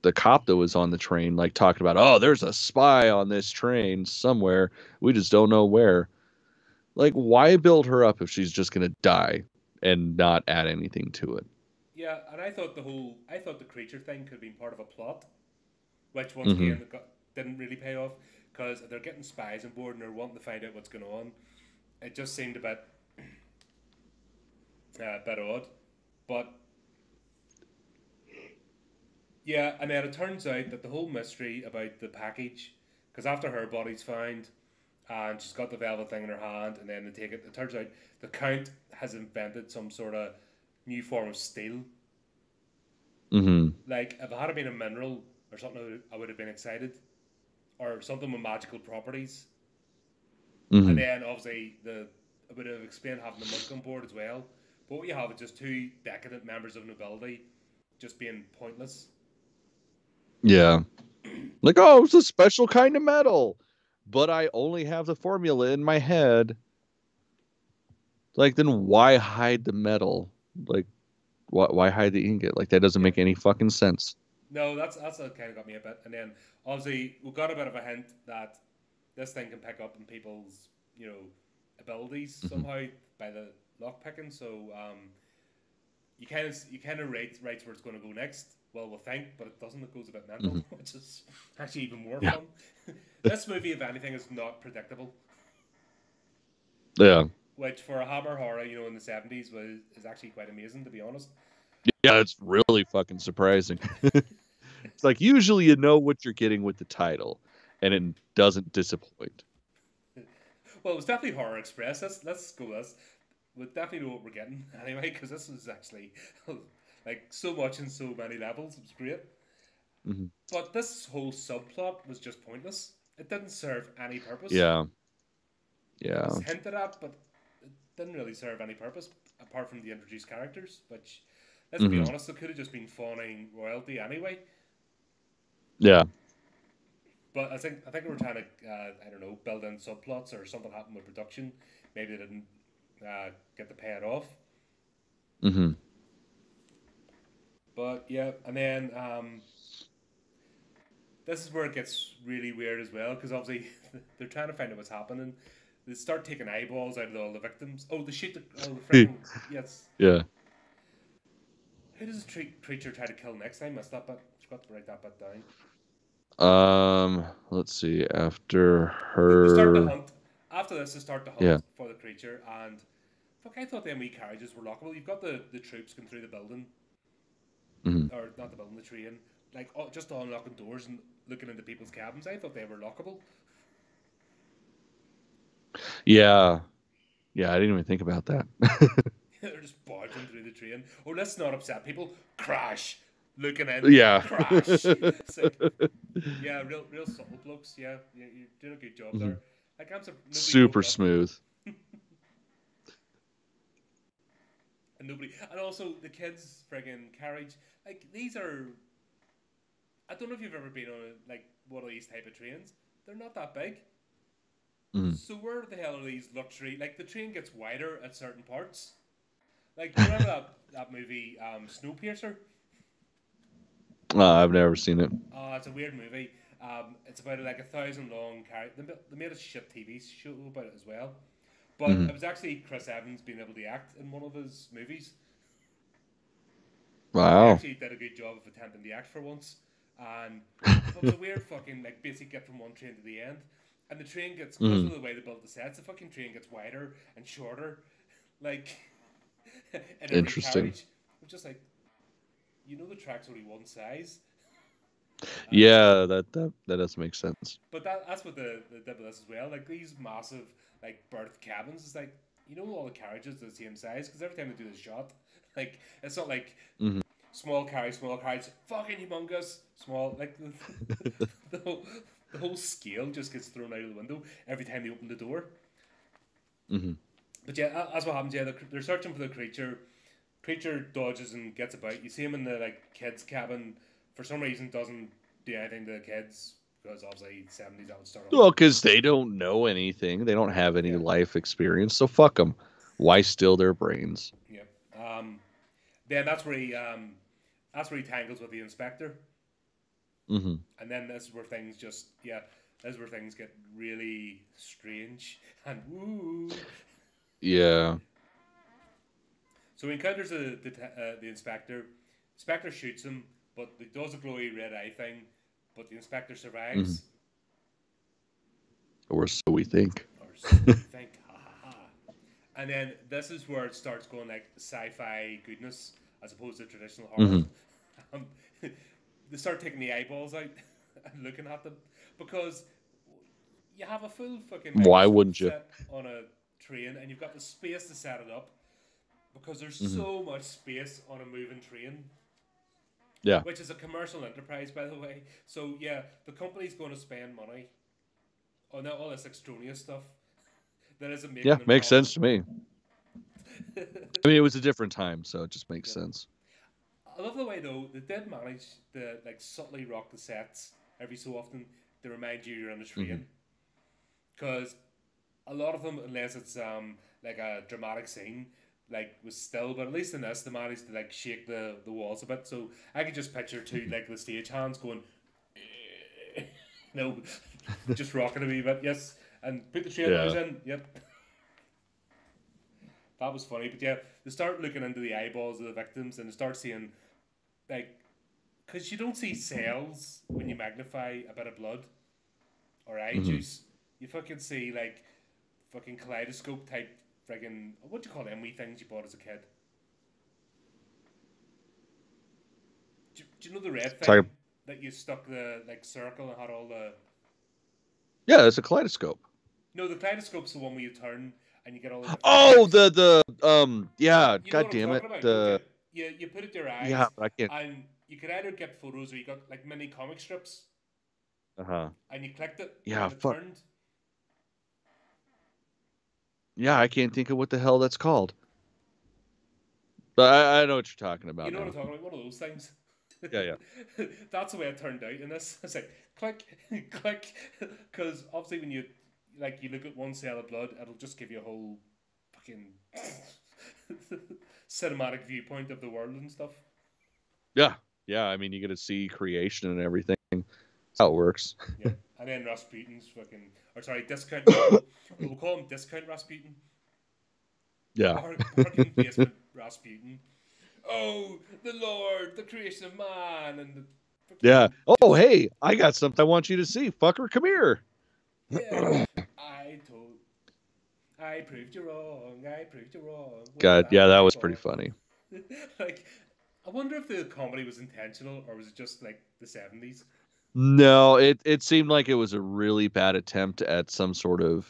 the cop that was on the train, like talking about, oh, there's a spy on this train somewhere. We just don't know where. Like, why build her up if she's just gonna die and not add anything to it? Yeah, and I thought the creature thing could have been part of a plot, which once Hmm. again didn't really pay off because they're getting spies on board and they're wanting to find out what's going on. It just seemed a bit odd, but yeah, and then it turns out that the whole mystery about the package, because after her body's found and she's got the velvet thing in her hand, and then they take it. It turns out the Count has invented some sort of new form of steel. Hmm. Like if it had been a mineral or something, I would have been excited, or something with magical properties. And Hmm. then obviously the I would have explained having the monk on board as well. But what you have is just two decadent members of nobility just being pointless. Yeah. Like, oh, it's a special kind of metal, but I only have the formula in my head. Like, then why hide the metal? Like, why hide the ingot? Like, that doesn't Yeah. make any fucking sense. No, that's what kind of got me a bit. And then obviously we got a bit of a hint that this thing can pick up on people's, you know, abilities Hmm. somehow by the lock picking. So you kind of rates where it's going to go next. Well, we'll think, but it doesn't. It goes a bit mental, Hmm. which is actually even more Yeah. fun. This movie, if anything, is not predictable. Yeah. Which for a Hammer horror, you know, in the '70s was is actually quite amazing, to be honest. Yeah, it's really fucking surprising. It's like usually you know what you're getting with the title, and it doesn't disappoint. Well, it was definitely Horror Express. Let's go with this. We definitely know what we're getting anyway, because this was actually like so much in so many levels. It was great. Hmm. But this whole subplot was just pointless. It didn't serve any purpose. Yeah. It Yeah. was hinted at, but it didn't really serve any purpose apart from the introduced characters. Which, let's be Hmm. honest, it could have just been fawning royalty anyway. Yeah. But I think we were trying to I don't know, build in subplots or something happened with production. Maybe they didn't get to pay it off. Hmm. But yeah, and then this is where it gets really weird as well because obviously they're trying to find out what's happening. They start taking eyeballs out of all the victims. Oh, the shit! Oh, the freaking yes. Yeah. Who does the creature try to kill next? I missed that bit. Forgot to write that bit down. Let's see. After They start to her, hunt. After this, they start to yeah. hunt for the creature, and fuck, I thought the ME carriages were lockable. You've got the troops going through the building, Hmm. or not the building, the train, like just unlocking doors and looking into people's cabins. I thought they were lockable. Yeah. Yeah. I didn't even think about that. They're just barging through the train. Oh, let's not upset people. Crash. Looking in. Yeah. Crash. It's like, yeah, real subtle blokes. Yeah, you're doing a good job Hmm. there. Like nobody broke Super up, smooth. and nobody, and also the kids' friggin' carriage. Like these are. I don't know if you've ever been on like one of these type of trains. They're not that big. Hmm. So where the hell are these luxury? Like the train gets wider at certain parts. Like, do you remember that movie Snowpiercer? I've never seen it. Oh, it's a weird movie. It's about like 1,000 long character. They made a shit TV show about it as well. But Hmm. it was actually Chris Evans being able to act in one of his movies. He Wow. actually did a good job of attempting to act for once. And but it was a weird fucking like basically get from one train to the end. And the train gets because Hmm. of the way they built the sets, the fucking train gets wider and shorter. Like in every Interesting. carriage. I'm just like, the track's only one size. And Yeah, that does make sense. but that's what the did with this as well. Like these massive like berth cabins, it's like all the carriages are the same size because every time they do the shot, like it's not like Hmm. small carriage, fucking humongous, small. Like the whole the whole scale just gets thrown out of the window every time they open the door. Hmm. But yeah, that's what happens. Yeah, they're searching for the creature. Creature dodges and gets about. You see him in the like kids' cabin. For some reason, doesn't do anything to the kids because obviously 70s that would start off. Well, because they don't know anything, they don't have any Yeah, life experience, so fuck them. Why steal their brains? yeah. Then that's where he tangles with the inspector, Hmm. and then this is where things just this is where things get really strange and woo. Yeah. So he encounters the inspector. Inspector shoots him, but he does a glowy red eye thing. But the inspector Hmm. survives, Or so we think. or so we think. Ha ha ha. And then this is where it starts going like sci-fi goodness as opposed to traditional horror. Hmm. Um, they start taking the eyeballs out and looking at them because you have a full fucking Why microscope wouldn't you? set on a train and you've got the space to set it up because there's Hmm. so much space on a moving train, Yeah. which is a commercial enterprise, by the way. So yeah, the company's going to spend money on all this extraneous stuff that isn't making Yeah, them makes profit. sense to me. I mean, it was a different time, so it just makes Yeah. sense. I love the way though they did manage to like subtly rock the sets every so often to remind you you're on a Hmm. train because a lot of them, unless it's like a dramatic scene, like was still. But at least in this, they managed to like shake the walls a bit. So I could just picture two like the stage hands going, no, just rocking a wee bit. Yes, and put the train noise Yeah. in. Yep, that was funny. But yeah, they start looking into the eyeballs of the victims and they start seeing like because you don't see cells when you magnify a bit of blood or eye Hmm. juice. You fucking see like fucking kaleidoscope type friggin' what do you call them wee things you bought as a kid? Do you know the red Sorry. thing that you stuck the like circle and had all the Yeah, it's a kaleidoscope. no the kaleidoscope's the one where you turn and you get all the different Oh, colours. the yeah. You know God what I'm damn it. talking about, don't you? The You put it to your yeah, eyes but I can't. and you could either get photos or you got like mini comic strips Uh huh. and you clicked it and Yeah, then it fuck. turned. Yeah, I can't think of what the hell that's called. But I know what you're talking You about know what I'm now. talking about? One of those things. Yeah, yeah. That's the way it turned out in this. It's like click, click, because obviously when you look at one cell of blood, it'll just give you a whole fucking cinematic viewpoint of the world and stuff. Yeah. Yeah, I mean, you get to see creation and everything. That's how it works. Yeah, and then Rasputin's fucking, or sorry, discount. We'll call him discount Rasputin. Yeah. Barking basement Rasputin. Oh, the Lord, the creation of man, and the Yeah. fucking Oh, just hey, I got something I want you to see. Fucker, come here. yeah. I told I proved you wrong. I proved you wrong with God, that yeah, that was pretty eyeball. funny. Like, I wonder if the comedy was intentional or was it just like the 70s? No, it seemed like it was a really bad attempt at some sort of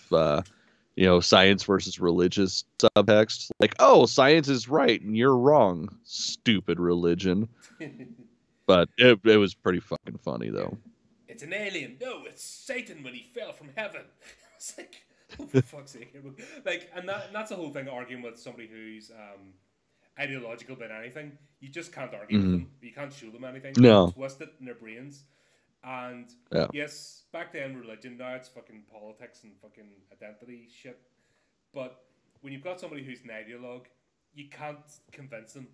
science versus religious subtext. Like, oh, science is right and you're wrong, stupid religion. Yeah. But it was pretty fucking funny though. It's an alien. No, it's Satan when he fell from heaven. It's like, oh, for fuck's sake. Like, and that's the whole thing arguing with somebody who's ideological about anything. You just can't argue with Hmm. them. You can't show them anything. They'll No. twist it in their brains. And Yeah. yes, back then religion, now it's fucking politics and fucking identity shit. But when you've got somebody who's an ideologue, you can't convince them.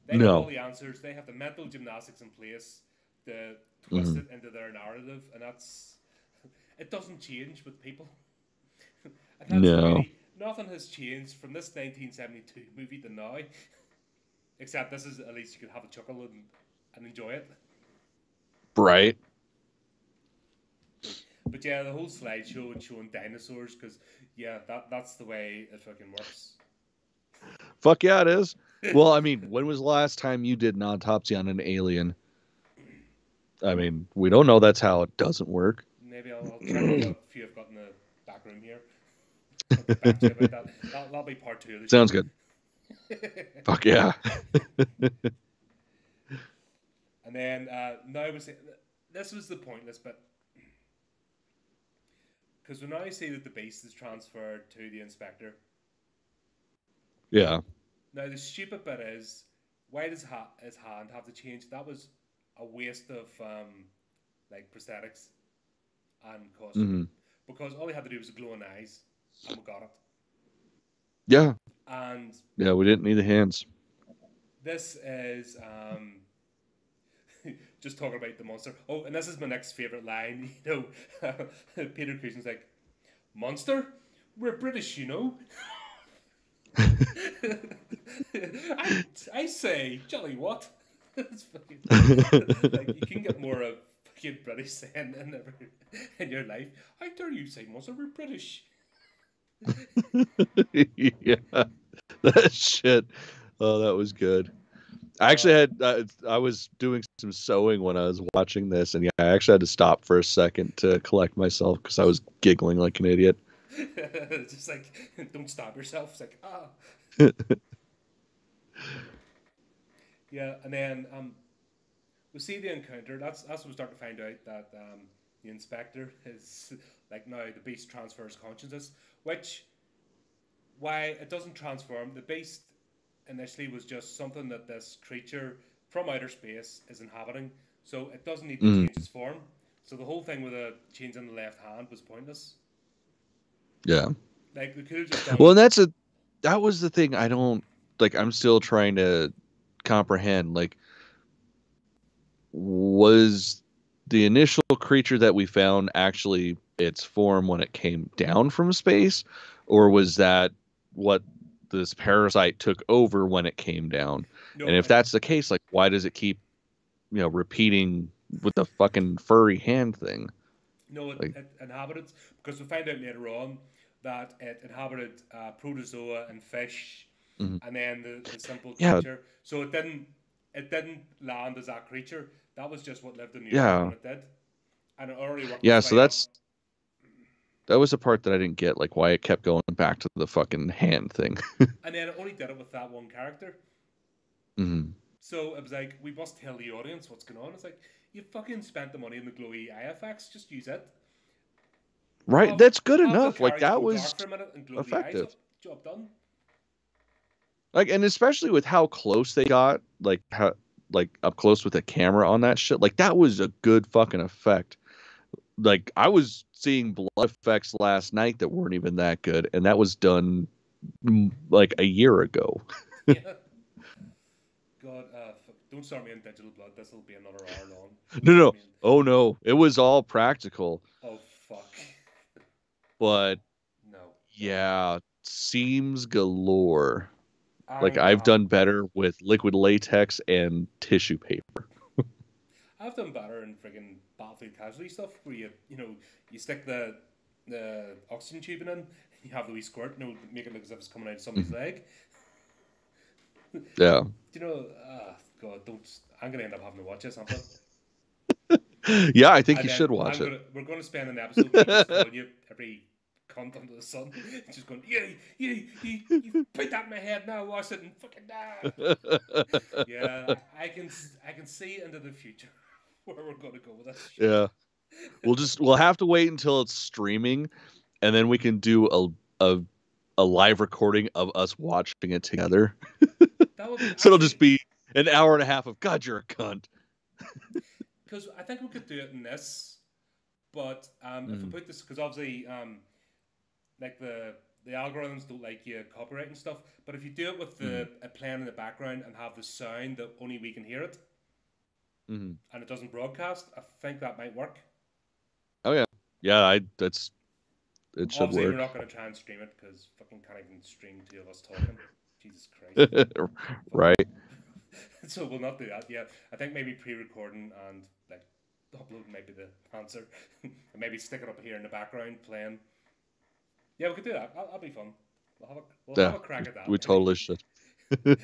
They have all No. the answers. They have the mental gymnastics in place to twist Hmm. it into their narrative, and that's it doesn't change with people. And that's the No. beauty. Nothing has changed from this 1972 movie to now, except this is at least you can have a chuckle and enjoy it. Right. But yeah, the whole slideshow and showing dinosaurs, because yeah, that's the way it fucking works. Fuck yeah, it is. Well, I mean, when was the last time you did an autopsy on an alien? I mean, we don't know that's how it doesn't work. Maybe I'll check out a few I've got in the back room here. I'll get back to you about that. That'll be part two of the Sounds show. good. Fuck yeah. And then now we say this was the pointless bit because we now see that the beast is transferred to the inspector. Yeah. Now the stupid bit is why does his hand have to change? That was a waste of like prosthetics and costume Hmm. because all he had to do was glowing eyes and we got it. Yeah. And Yeah, we didn't need the hands. this is just talking about the monster. Oh, and this is my next favorite line. You know, Peter Cushing's like, "Monster, we're British, you know." I say, jolly what? It's fucking, like you can get more of fucking British saying in your life. I dare you say, monster, we're British. Yeah. That shit. Oh, that was good. I actually Uh, had I was doing some sewing when I was watching this, and yeah, I actually had to stop for a second to collect myself because I was giggling like an idiot. just like don't stab yourself. It's like yeah, and then we see the encounter. That's when we start to find out that the inspector is like now the beast transfers consciousness, which why it doesn't transform. The beast initially was just something that this creature from outer space is inhabiting, so it doesn't need to Mm, change its form. So the whole thing with a change in the left hand was pointless. yeah. Like they could have just Well, and done. that was the thing I don't like. I'm still trying to comprehend. Like, was the initial creature that we found actually its form when it came down from space, or was that what this parasite took over when it came down? And No, if that's the case, like, why does it keep repeating with the fucking furry hand thing? no, Like, it inhabited because we find out later on that it inhabited protozoa and fish, mhm. and then the simple Yeah, creature. So it didn't land as that creature. That was just what lived in the earth yeah, when it did, and it already worked yeah. its So way up. that was the part that I didn't get, like why it kept going back to the fucking hand thing. And then it only did it with that one character. Hmm. So it was like we must tell the audience what's going on. It's like you fucking spent the money on the glowy eye effects, just use it. Right, Have that's good have the enough. Like character that go was dark for a minute and glow the eyes effective. up. Job done. Like, and especially with how close they got, like how like up close with the camera on that shit. Like that was a good fucking effect. Like I was seeing blood effects last night that weren't even that good, and that was done like a year ago. Yeah. God, don't start me in digital blood. This will be another hour long. Don't No, start no. me in. Oh no, it was all practical. Oh fuck. But No, no. yeah, seams galore. Like I'm gonna I've have. done better with liquid latex and tissue paper. I've done better in friggin' battlefield casualty stuff where you stick the oxygen tube in, you have the wee squirt, make it look as if it's coming out of somebody's Mhm. leg. Yeah. Do you know? God, don't. I'm gonna end up having to watch this, something. Yeah, I think And you then should watch it. we're gonna spend an episode me just calling you every cunt under the sun, just going, you put that in my head now, wash it and fucking die. Yeah, I can see into the future where we're gonna go with this shit. Yeah. We'll have to wait until it's streaming, and then we can do a a live recording of us watching it together. That would be So it'll just actually be an hour and a half of God, you're a cunt. because I think we could do it in this, but if we Mhm. put this because obviously like the algorithms don't like you copyright and stuff, but if you do it with Mhm. the playing in the background and have the sound that only we can hear it Mhm. and it doesn't broadcast, I think that might work. Oh yeah. Yeah, I that's it should Obviously, we're work. not going to try and stream it because fucking can't even stream two of us talking. Jesus Christ. Fuck. Right. So we'll not do that yet. I think maybe pre-recording and like uploading might be the answer. And maybe stick it up here in the background playing. Yeah, we could do that. That'll be fun. We'll have a Yeah. crack at that. We Maybe. totally should. It'll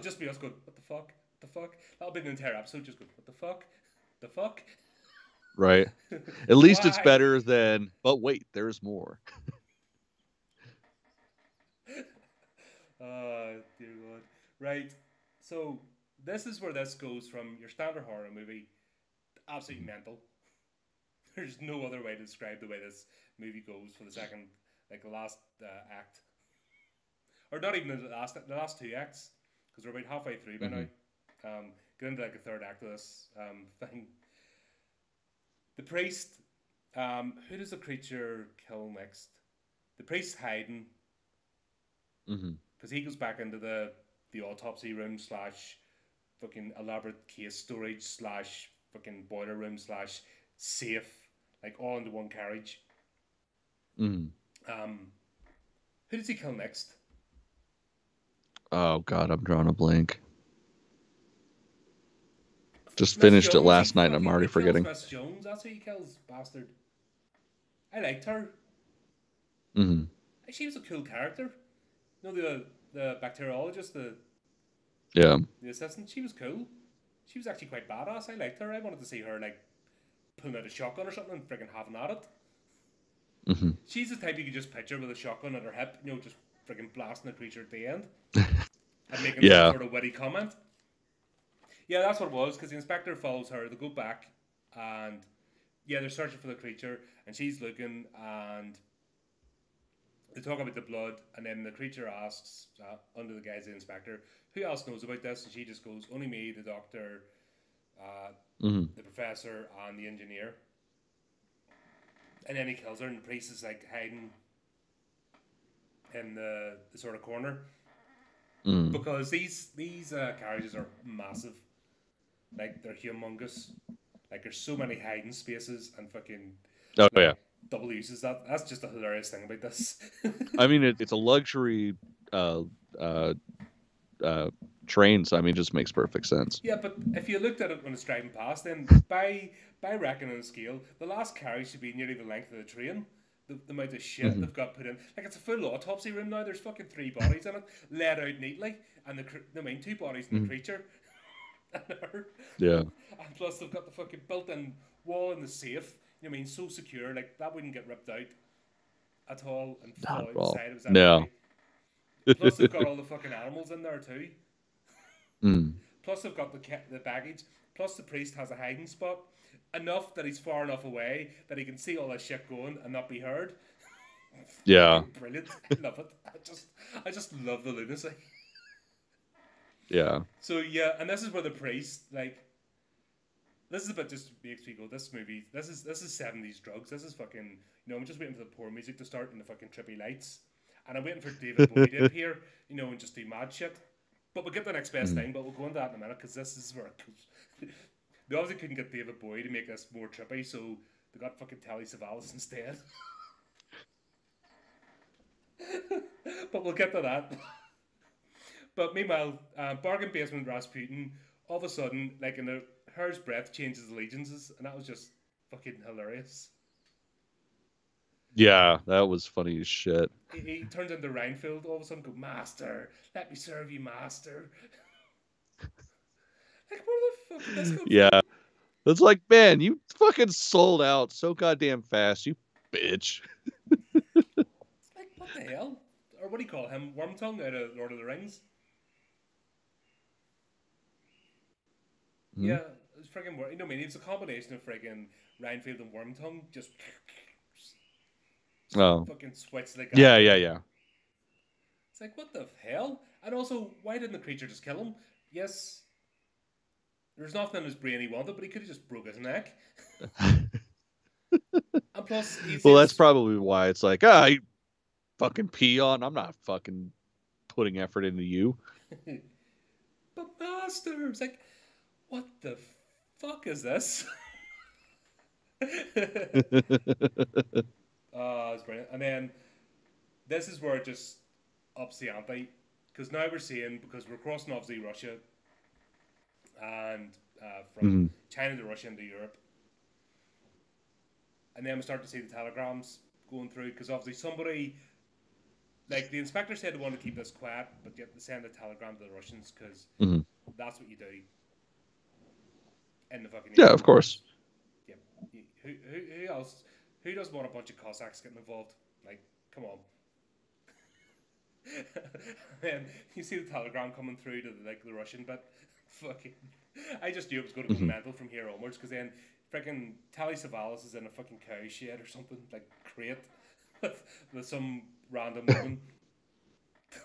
just be us going, what the fuck? What the fuck? That'll be the entire episode just going, what the fuck? The fuck? Right. At least it's Why? better than, but wait, there's more. Dear God. Right. So this is where this goes from your standard horror movie to absolutely mental. There's no other way to describe the way this movie goes for the second, like the last act, or not even the last two acts, because we're about halfway through by now. Mm-hmm. Get into like a third act of this thing. The priest. Who does the creature kill next? The priest's hiding Mm-hmm. because he goes back into the autopsy room slash fucking elaborate case storage slash fucking boiler room slash safe, like all into one carriage. Mm-hmm. Um, who does he kill next? Oh God, I'm drawing a blank. Just Miss finished it Jones. last night and I'm already He kills forgetting. Miss Jones. That's who he kills, bastard. I liked her. Mm-hmm. She was a cool character. You know the bacteriologist, Yeah. the assistant. She was cool. She was actually quite badass. I liked her. I wanted to see her like pulling out a shotgun or something and freaking having at it. Mm-hmm. She's the type you could just picture with a shotgun at her hip, you know, just freaking blasting the creature at the end and making some Yeah. sort of witty comment. Yeah, that's what it was, because the inspector follows her. They go back and, yeah, they're searching for the creature and she's looking and they talk about the blood and then the creature asks, under the guise of the inspector, who else knows about this? And she just goes, only me, the doctor, Mm-hmm. the professor, and the engineer. And then he kills her, and the priest is like hiding in the sort of corner Mm. because these carriages are massive, like they're humongous. Like there's so many hiding spaces and fucking Oh yeah. like double uses. That's just a hilarious thing about this. I mean, it's a luxury uh, uh, train, so I mean, it just makes perfect sense. Yeah, but if you looked at it when it's driving past, then by reckoning and scale, the last carriage should be nearly the length of the train. The amount of shit Mm-hmm. they've got put in, like it's a full autopsy room now. There's fucking three bodies in it, laid out neatly, and I mean two bodies in the Mm-hmm. creature, and her, Yeah. and plus they've got the fucking built-in wall in the safe. You know what I mean, so secure, like that wouldn't get ripped out at all and Not fall at all. outside if it was No. empty. Plus they've got all the fucking animals in there too. Mm. Plus, they've got the baggage. Plus, the priest has a hiding spot enough that he's far enough away that he can see all this shit going and not be heard. Yeah. Fucking brilliant! I love it. I just love the lunacy. Yeah. So yeah, and this is where the priest like. This is a bit just makes me go. This movie. This is 70s drugs. This is fucking. You know, I'm just waiting for the poor music to start and the fucking trippy lights, and I'm waiting for David Bowie to appear. You know, and just do mad shit. But we'll get the next best Mm. thing, but we'll go into that in a minute because this is where it goes. They obviously couldn't get David Bowie to make this more trippy, so they got fucking Telly Savalas instead. But we'll get to that. But meanwhile, bargain basement Rasputin, all of a sudden, like in a hair's breadth, changes allegiances, and that was just fucking hilarious. Yeah, that was funny as shit. He turns into Reinfeld, all of a sudden, go, Master, let me serve you, Master. Like, where the fuck did this come Yeah. from? It's like, man, you fucking sold out so goddamn fast, you bitch. It's like, what the hell? Or what do you call him? Wormtongue out of Lord of the Rings? Hmm? Yeah, it's friggin' you know what I mean? It's a combination of friggin' Reinfield and Wormtongue, just Oh. fucking switch like Yeah, that. yeah, yeah. It's like, what the hell? And also, why didn't the creature just kill him? Yes, there's nothing in his brain he wanted, but he could have just broke his neck. And plus, he Well, that's says, probably why it's like, you fucking peon. I'm not fucking putting effort into you. but Master, it's like, what the fuck is this? It's brilliant. And then this is where it just ups the ante because now we're seeing because we're crossing obviously Russia and from Mhm. China to Russia into Europe, and then we start to see the telegrams going through because obviously somebody Like the inspector said they want to keep this quiet, but yet they send a telegram to the Russians because Mhm. that's what you do in the fucking Yeah, of 1800s. course. Yep. Who else? Who doesn't want a bunch of Cossacks getting involved? Like, come on. And you see the telegram coming through to the Russian bit. Fucking, I just knew it was going to go Hmm. mental from here onwards because then freaking Telly Savalas is in a fucking cow shed or something like crate with some random woman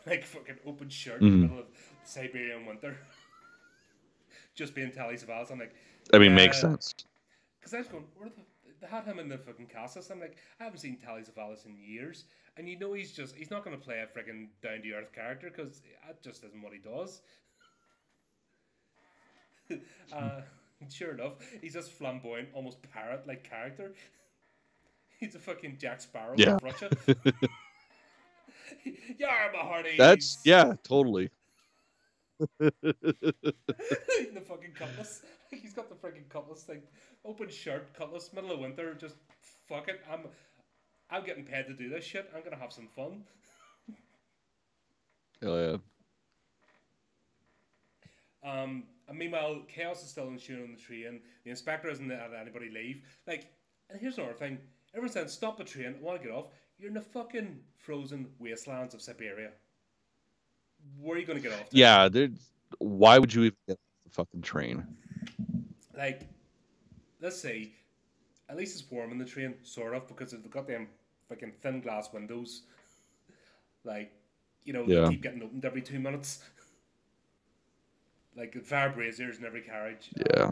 like fucking open shirt in the Hmm. middle of Siberian winter, just being Telly Savalas. I'm like, I mean, makes yeah, sense. because I was going, where the they had him in the fucking cast. I'm like, I haven't seen Telly Savalas in years, and you know he's not going to play a freaking down to earth character because that just isn't what he does. uh, sure enough, he's this flamboyant, almost parrot like character. He's a fucking Jack Sparrow Yeah. of Russia. Yeah, my That's hearties. yeah, totally. The fucking cutlass. He's got the freaking cutlass thing. Open shirt, cutlass, middle of winter. Just fuck it. I'm getting paid to do this shit. I'm gonna have some fun. Hell yeah. And meanwhile, chaos is still ensuing on the train. The inspector isn't letting anybody leave. Like, and here's another thing. Everyone's saying, stop the train. I want to get off. You're in the fucking frozen wastelands of Siberia. Where are you going to get off to? Yeah, why would you even get the fucking train? Like, let's say, at least it's warm in the train, sort of, because they've got them fucking thin glass windows. Like, they Yeah. keep getting opened every 2 minutes. Like, fire braziers in every carriage. Yeah.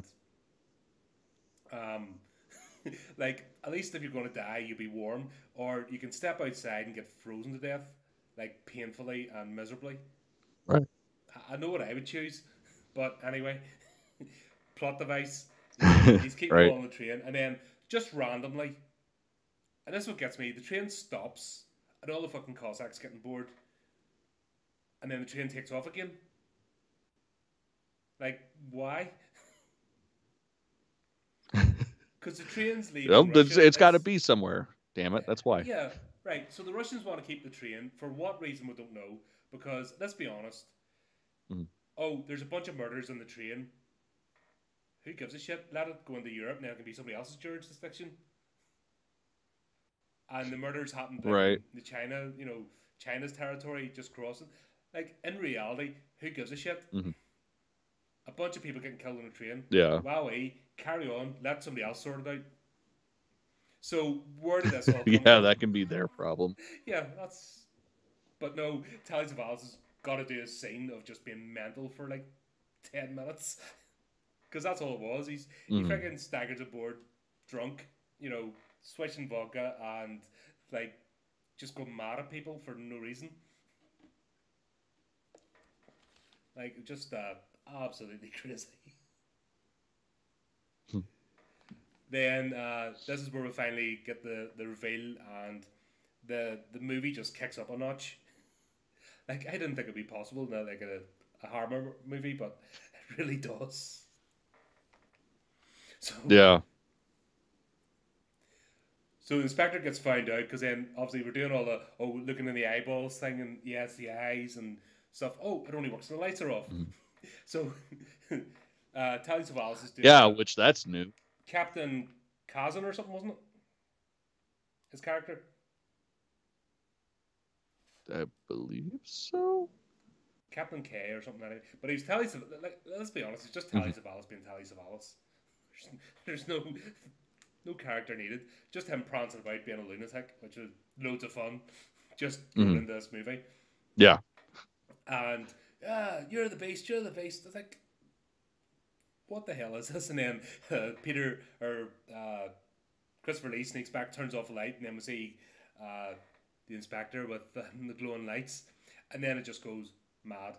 And, like, at least if you're going to die, you'll be warm. Or you can step outside and get frozen to death, like, painfully and miserably. Right. I know what I would choose. But anyway, plot device. He's keeping them Right. all on the train. And then, just randomly, and this is what gets me, the train stops, and all the fucking Cossacks getting bored. And then the train takes off again. Like, why? Because the train's leaving Well, Russia. it's got to be somewhere. Damn it. That's why. Yeah, right. So the Russians want to keep the train. For what reason, we don't know. Because, let's be honest, Mhm. oh, there's a bunch of murders on the train. Who gives a shit? Let it go into Europe, and then it can be somebody else's jurisdiction. And the murders happened like Right. in the China, China's territory, just crossing. Like, in reality, who gives a shit? Hmm. A bunch of people getting killed on a train. Yeah. Wowee, carry on, let somebody else sort it out. So, where did this all come Yeah, from? that can be their problem. Yeah, that's. But no, Tally Savalas has got to do a scene of just being mental for like 10 minutes. Because that's all it was. He Hmm. freaking staggers aboard drunk, switching vodka and like just going mad at people for no reason. Like, just absolutely crazy. Then this is where we finally get the reveal, and the movie just kicks up a notch. Like, I didn't think it'd be possible now, like a horror movie, but it really does. So, Yeah. so the inspector gets found out because then obviously we're doing all the looking in the eyeballs thing, and yes, the eyes and stuff. Oh, it only works when the lights are off. Mhm. So, Tally Savalas is doing Yeah, a which that's new. Captain Kazan or something, wasn't it? His character. I believe so. Captain K or something like that. But he's Telly like, let's be honest, it's just Telly Mhm. Savalas being Telly Savalas. There's no character needed. Just him prancing about being a lunatic, which is loads of fun. Just thrown Mhm. into this movie. Yeah. And you're the beast, you're the beast. It's like, what the hell is this? And then Peter or Christopher Lee sneaks back, turns off the light, and then we see uh, the inspector with the glowing lights, and then it just goes mad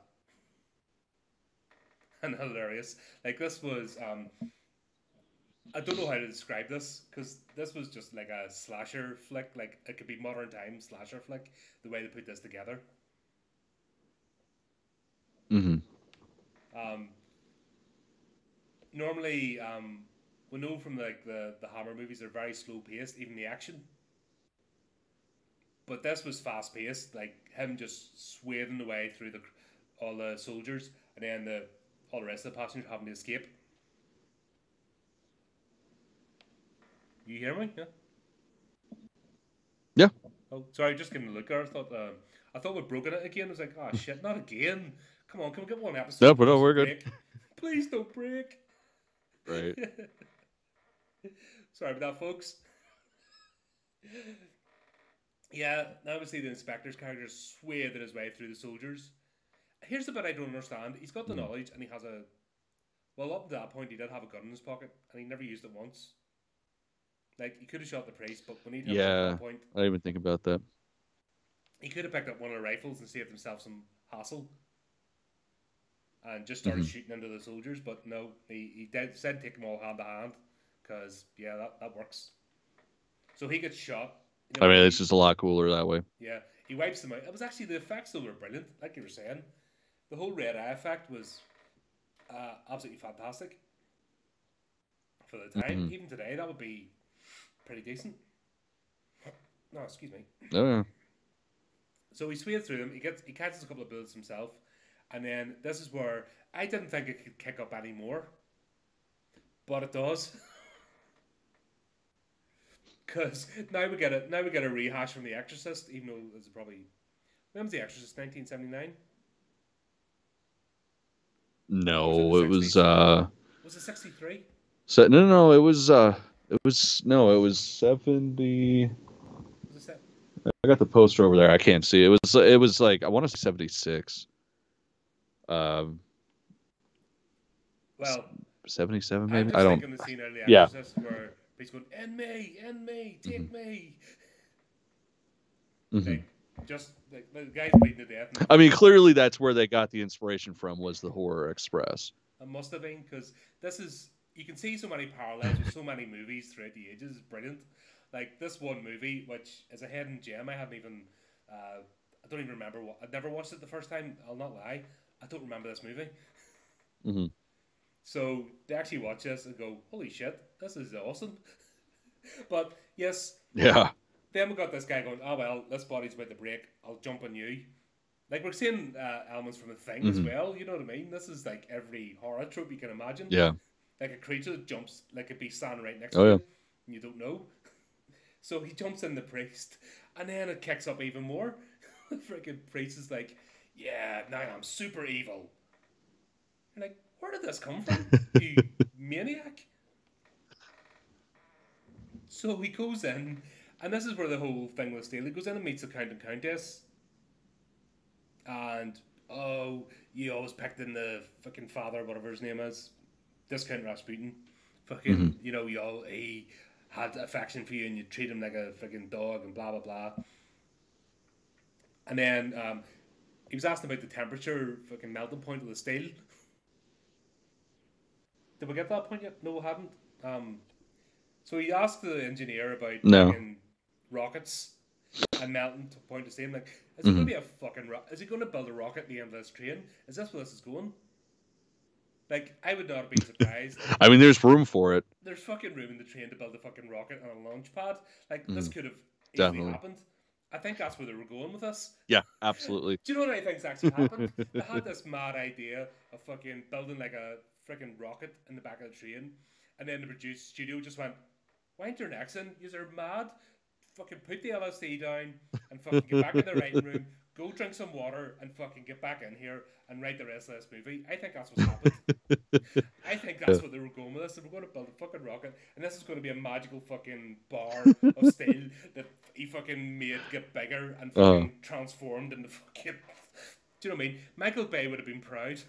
and hilarious. Like, this was I don't know how to describe this because this was just like a slasher flick. Like, it could be modern time slasher flick. The way they put this together. Hmm. Um, Normally, we know from like the Hammer movies they're very slow paced, even the action. But this was fast paced, like him just swathing the way through all the soldiers, and then all the rest of the passengers having to escape. You hear me? Yeah. Yeah. Oh, sorry, just giving a look there. I thought we'd broken it again. I was like, oh shit, not again. Come on, can we get one episode? No, but no, just we're good. break? Please don't break. Right. Sorry about that, folks. Yeah, obviously the inspector's character swayed his way through the soldiers. Here's the bit I don't understand. He's got the knowledge, and he has a. Well, up to that point, he did have a gun in his pocket, and he never used it once. Like, he could have shot the priest, but when he hit that point, I didn't even think about that. he could have picked up one of the rifles and saved himself some hassle, and just started shooting into the soldiers. But no, he said take them all hand to hand, because yeah, that works. So he gets shot. I mean, it's just a lot cooler that way. Yeah, he wipes them out. It was actually, the effects though were brilliant, like you were saying. The whole red eye effect was absolutely fantastic for the time. Even today, that would be pretty decent. No, excuse me. Oh yeah. So he swayed through them. He catches a couple of bullets himself, and then this is where I didn't think it could kick up anymore, but it does. Because now we get a rehash from The Exorcist, even though it's probably, when was The Exorcist? 1979. No, it was Was it 63? no, it was 70. Was it I got the poster over there. I can't see. It was like, I want to say 76. Well, 77 I'm maybe. just I don't. thinking the scene out of The Yeah. Exorcist where he's going, "End me, take me." Like, just like the guy's bleeding to death. I mean, clearly that's where they got the inspiration from, was the Horror Express. It must have been, because this is, you can see so many parallels with so many movies throughout the ages. It's brilliant. Like this one movie, which is a hidden gem. I don't even remember I'd never watched it the first time. I'll not lie. I don't remember this movie. So they actually watch this and go, "Holy shit, this is awesome!" But yes, yeah. Then we got this guy going, "Oh well, this body's about to break. I'll jump on you." Like, we're seeing elements from a thing as well. You know what I mean? This is like every horror trope you can imagine. Yeah. Like a creature that jumps, like it'd be standing right next to you, and you don't know. So he jumps in the priest, and then it kicks up even more. The freaking priest is like, "Yeah, now I'm super evil." You're like, where did this come from, you maniac? So he goes in, and this is where the whole thing with Steele. He goes in and meets the Count and Countess, and you always picked in the fucking father, whatever his name is, Discount Rasputin. Fucking, he had affection for you, and you treat him like a fucking dog, and blah blah blah. And then he was asking about the temperature, fucking melting point of the steel. Did we get that point yet? No, we hadn't. So he asked the engineer about fucking rockets and melting to point of steel. Like, is it going to be a fucking is he going to build a rocket at the end of this train? Is this where this is going? Like, I would not have been surprised. I mean, there's room for it. There's fucking room in the train to build a fucking rocket on a launch pad. Like, this could have easily happened. I think that's where they were going with this. Yeah, absolutely. Do you know what I think's actually happened? They had this mad idea of fucking building like a freaking rocket in the back of the train, and then the produce studio just went, "Why ain't your necks in? You're mad. Fucking put the LSD down and fucking get back in the writing room, go drink some water, and fucking get back in here and write the rest of this movie." I think that's what's happened. I think that's what they were going with this. They were going to build a fucking rocket, and this is going to be a magical fucking bar of steel that he fucking made get bigger and fucking transformed into fucking... Do you know what I mean? Michael Bay would have been proud.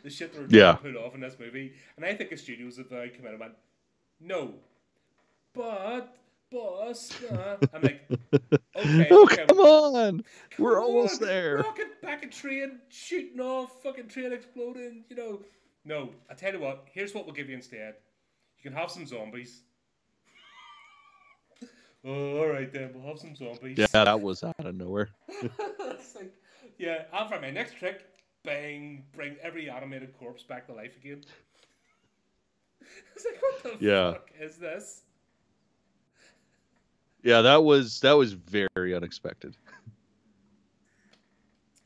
The shit they were trying to put off in this movie. And I think the studios have now come in and went, "No, but... boss, I'm like, okay. Come on, we're almost there. Rocket back a train, shooting off, fucking train exploding, No, I tell you what, here's what we'll give you instead. You can have some zombies. Oh, alright then, we'll have some zombies. Yeah, that was out of nowhere. It's like, yeah, and for my next trick, bang, bring every animated corpse back to life again. It's like, what the fuck is this? Yeah, that was very unexpected.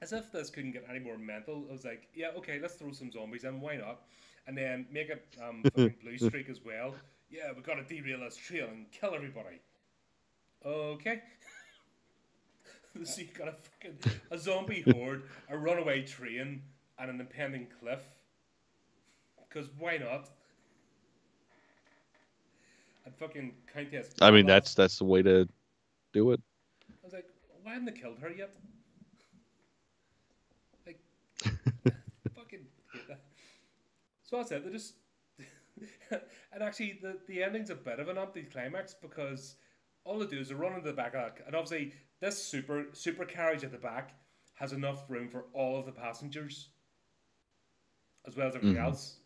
As if this couldn't get any more mental. I was like, yeah, okay, let's throw some zombies in, why not? And then make it fucking blue streak as well. Yeah, we gotta derail this trail and kill everybody. Okay. So you got a fucking a zombie horde, a runaway train, and an impending cliff. Because why not? And fucking Countess I mean, Olaf. that's the way to do it. I was like, why haven't they killed her yet? Like, fucking hate that. So that's it. They just and actually the ending's a bit of an anti-climax because all they do is they run into the back of that, and obviously this super carriage at the back has enough room for all of the passengers as well as everything Hmm. else.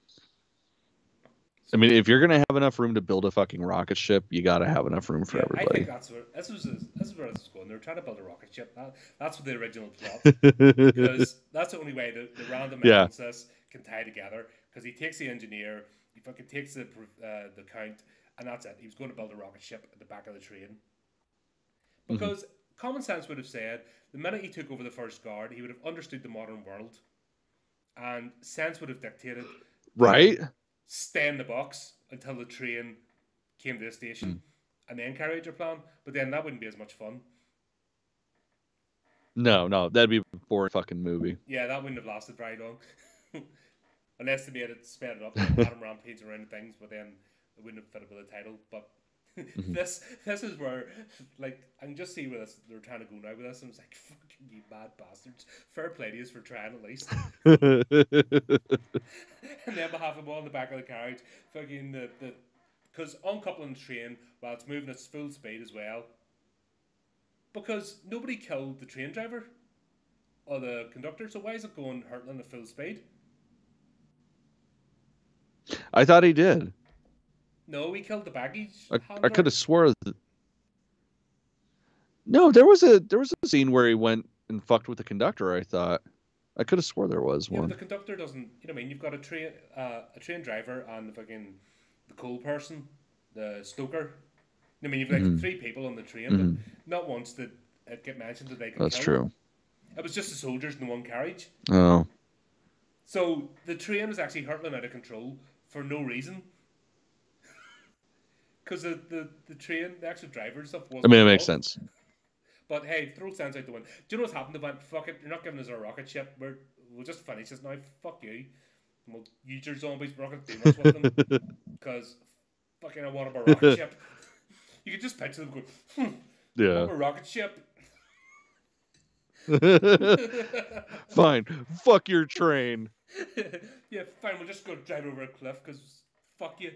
I So mean, if you're gonna have enough room to build a fucking rocket ship, you gotta have enough room for yeah, I think everybody. that's where this is where this is going. They're trying to build a rocket ship. That's what the original plot, because that's the only way the random Yeah. elements this can tie together. Because he takes the engineer, he fucking takes the count, and that's it. He was going to build a rocket ship at the back of the train. Hmm. Because common sense would have said the minute he took over the first guard, he would have understood the modern world, and sense would have dictated to Right? stay in the box until the train came to the station, Mm. and then carry out your plan. But then that wouldn't be as much fun. No, no, that'd be a boring fucking movie. Yeah, that wouldn't have lasted very long. Unless they made it sped it up and had him rampage around things, but then it wouldn't have fitted with the title. But Mhm. this is where like I can just see where this they're trying to go now with this, and it's like fucking you bad bastards. Fair play to you for trying at least. And then we have him on the back of the carriage, fucking the because uncoupling the train while it's moving at full speed as well. Because nobody killed the train driver or the conductor, so why is it going hurtling at full speed? I thought he did. No, he killed the baggage I could handler. have swore. No, there was a scene where he went and fucked with the conductor. I thought. I could have swore there was Yeah, but one. the conductor doesn't. You know what I mean? You've got a train driver and the fucking the coal person, the stoker. I mean, you've like Hmm. three people on the train, but Hmm. not once did it get mentioned that they got That's killed. true. It was just the soldiers in the one carriage. Oh, So the train was actually hurtling out of control for no reason because the train, the actual driver and stuff I wasn't mean it makes involved. sense. But hey, throw sense out the window. Do you know what's happened? They went, fuck it, you're not giving us a rocket ship. We'll just finish this now. Fuck you. We'll use your zombies. We're not going to do much with them because fucking I want a rocket ship. You could just picture them going, Yeah. want a rocket ship. Fine. Fuck your train. Yeah, fine. We'll just go drive over a cliff because fuck you.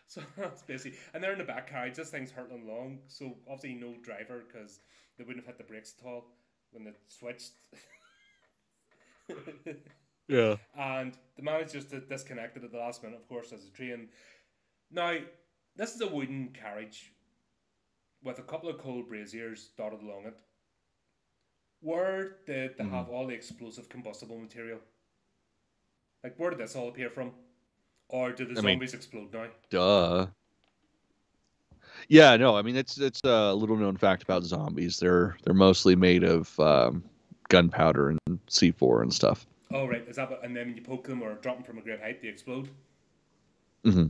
So that's basically, and they're in the back carriage. This thing's hurtling along, so obviously no driver because they wouldn't have hit the brakes at all when they switched. Yeah. And the managed just to disconnect it at the last minute, of course, as a train. Now, this is a wooden carriage with a couple of coal braziers dotted along it. Where did they Mm. have all the explosive combustible material? Like, where did this all appear from? Or do the I mean, zombies explode now? duh. Yeah, no, I mean it's a little known fact about zombies. They're mostly made of gunpowder and C4 and stuff. Oh, right. Is that and then when you poke them or drop them from a great height, they explode? Hmm.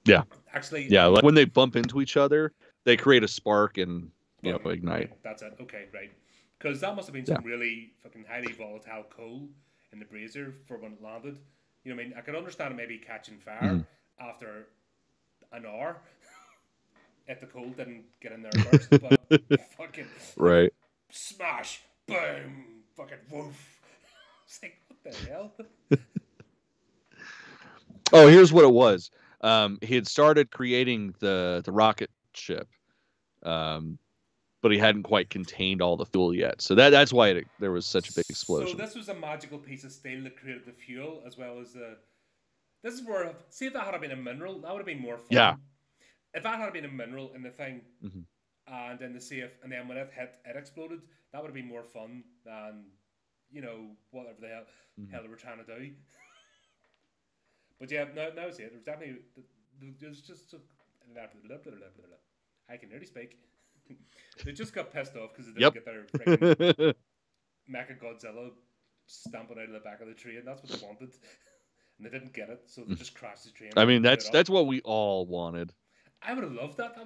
Yeah, Actually, yeah. Like when they bump into each other, they create a spark and boom. ignite. Right, that's it. Okay, right. Because that must have been Yeah. some really fucking highly volatile coal in the brazier for when it landed. You know what I mean? I could understand it maybe catching fire Hmm. after an hour if the coal didn't get in there first, but fucking like Right. smash, boom, fucking woof. It's like, what the hell? Oh, here's what it was. He had started creating the rocket ship, um, but he hadn't quite contained all the fuel yet. So that's why there was such a big So explosion. this was a magical piece of steel that created the fuel as well as the. This is where, see if that had been a mineral, that would have been more Yeah. fun. If that had been a mineral in the thing Hmm. and in the safe, and then when it hit, it exploded, that would have been more fun than, whatever the hell Hmm. they were trying to do. But yeah, no, see it. There's definitely there's just I can nearly speak. They just got pissed off because they didn't Yep. get their freaking Mecha Godzilla stamping out of the back of the train. That's what they wanted, and they didn't get it, so they just crashed the train. I mean, blew it up. that's what we all wanted. I would have loved that. That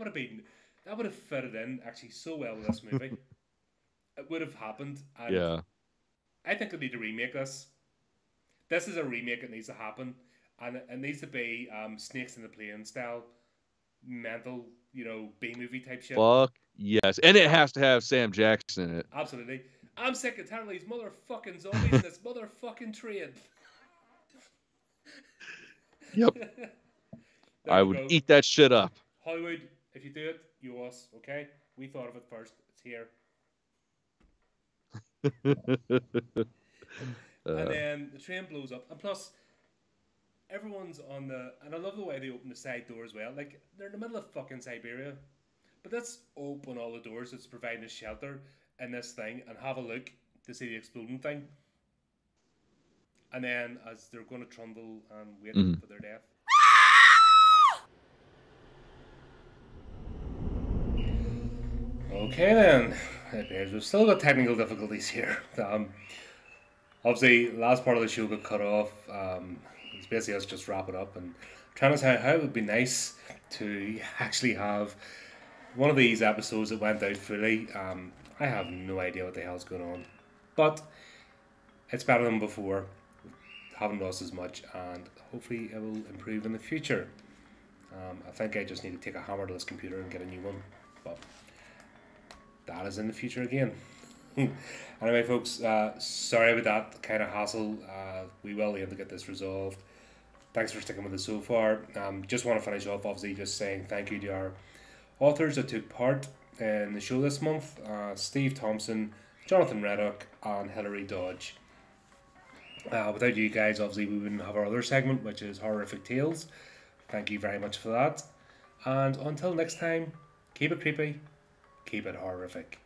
would have fitted in actually so well with this movie. It would have happened. And Yeah. I think they need to remake this. This is a remake that needs to happen, and it needs to be Snakes in the Plane style, mental, B movie type shit. Fuck yes, and it has to have Sam Jackson in it. Absolutely. I'm sick of telling these motherfucking zombies in this motherfucking train. Yep. I would eat that shit up. Hollywood, if you do it, you owe us, okay? We thought of it first. It's here. And then the train blows up. And plus, everyone's on the... And I love the way they open the side door as well. Like, they're in the middle of fucking Siberia. But let's open all the doors that's providing a shelter in this thing and have a look to see the exploding thing. And then, as they're going to trundle and wait for their death... Okay then, it appears we've still got technical difficulties here. Obviously, last part of the show got cut off. It's basically us just wrapping up and trying to say how it would be nice to actually have one of these episodes that went out fully. I have no idea what the hell's going on, but it's better than before. Haven't lost as much, and hopefully it will improve in the future. I think I just need to take a hammer to this computer and get a new one, but that is in the future again. Anyway, folks, sorry about that kind of hassle. We will aim to get this resolved. Thanks for sticking with us so far. Just want to finish off, obviously, just saying thank you to our authors that took part in the show this month. Steve Thompson, Jonathan Reddock, and Hilary Dodge. Without you guys, obviously, we wouldn't have our other segment, which is Horrific Tales. Thank you very much for that. And until next time, keep it creepy, keep it horrific.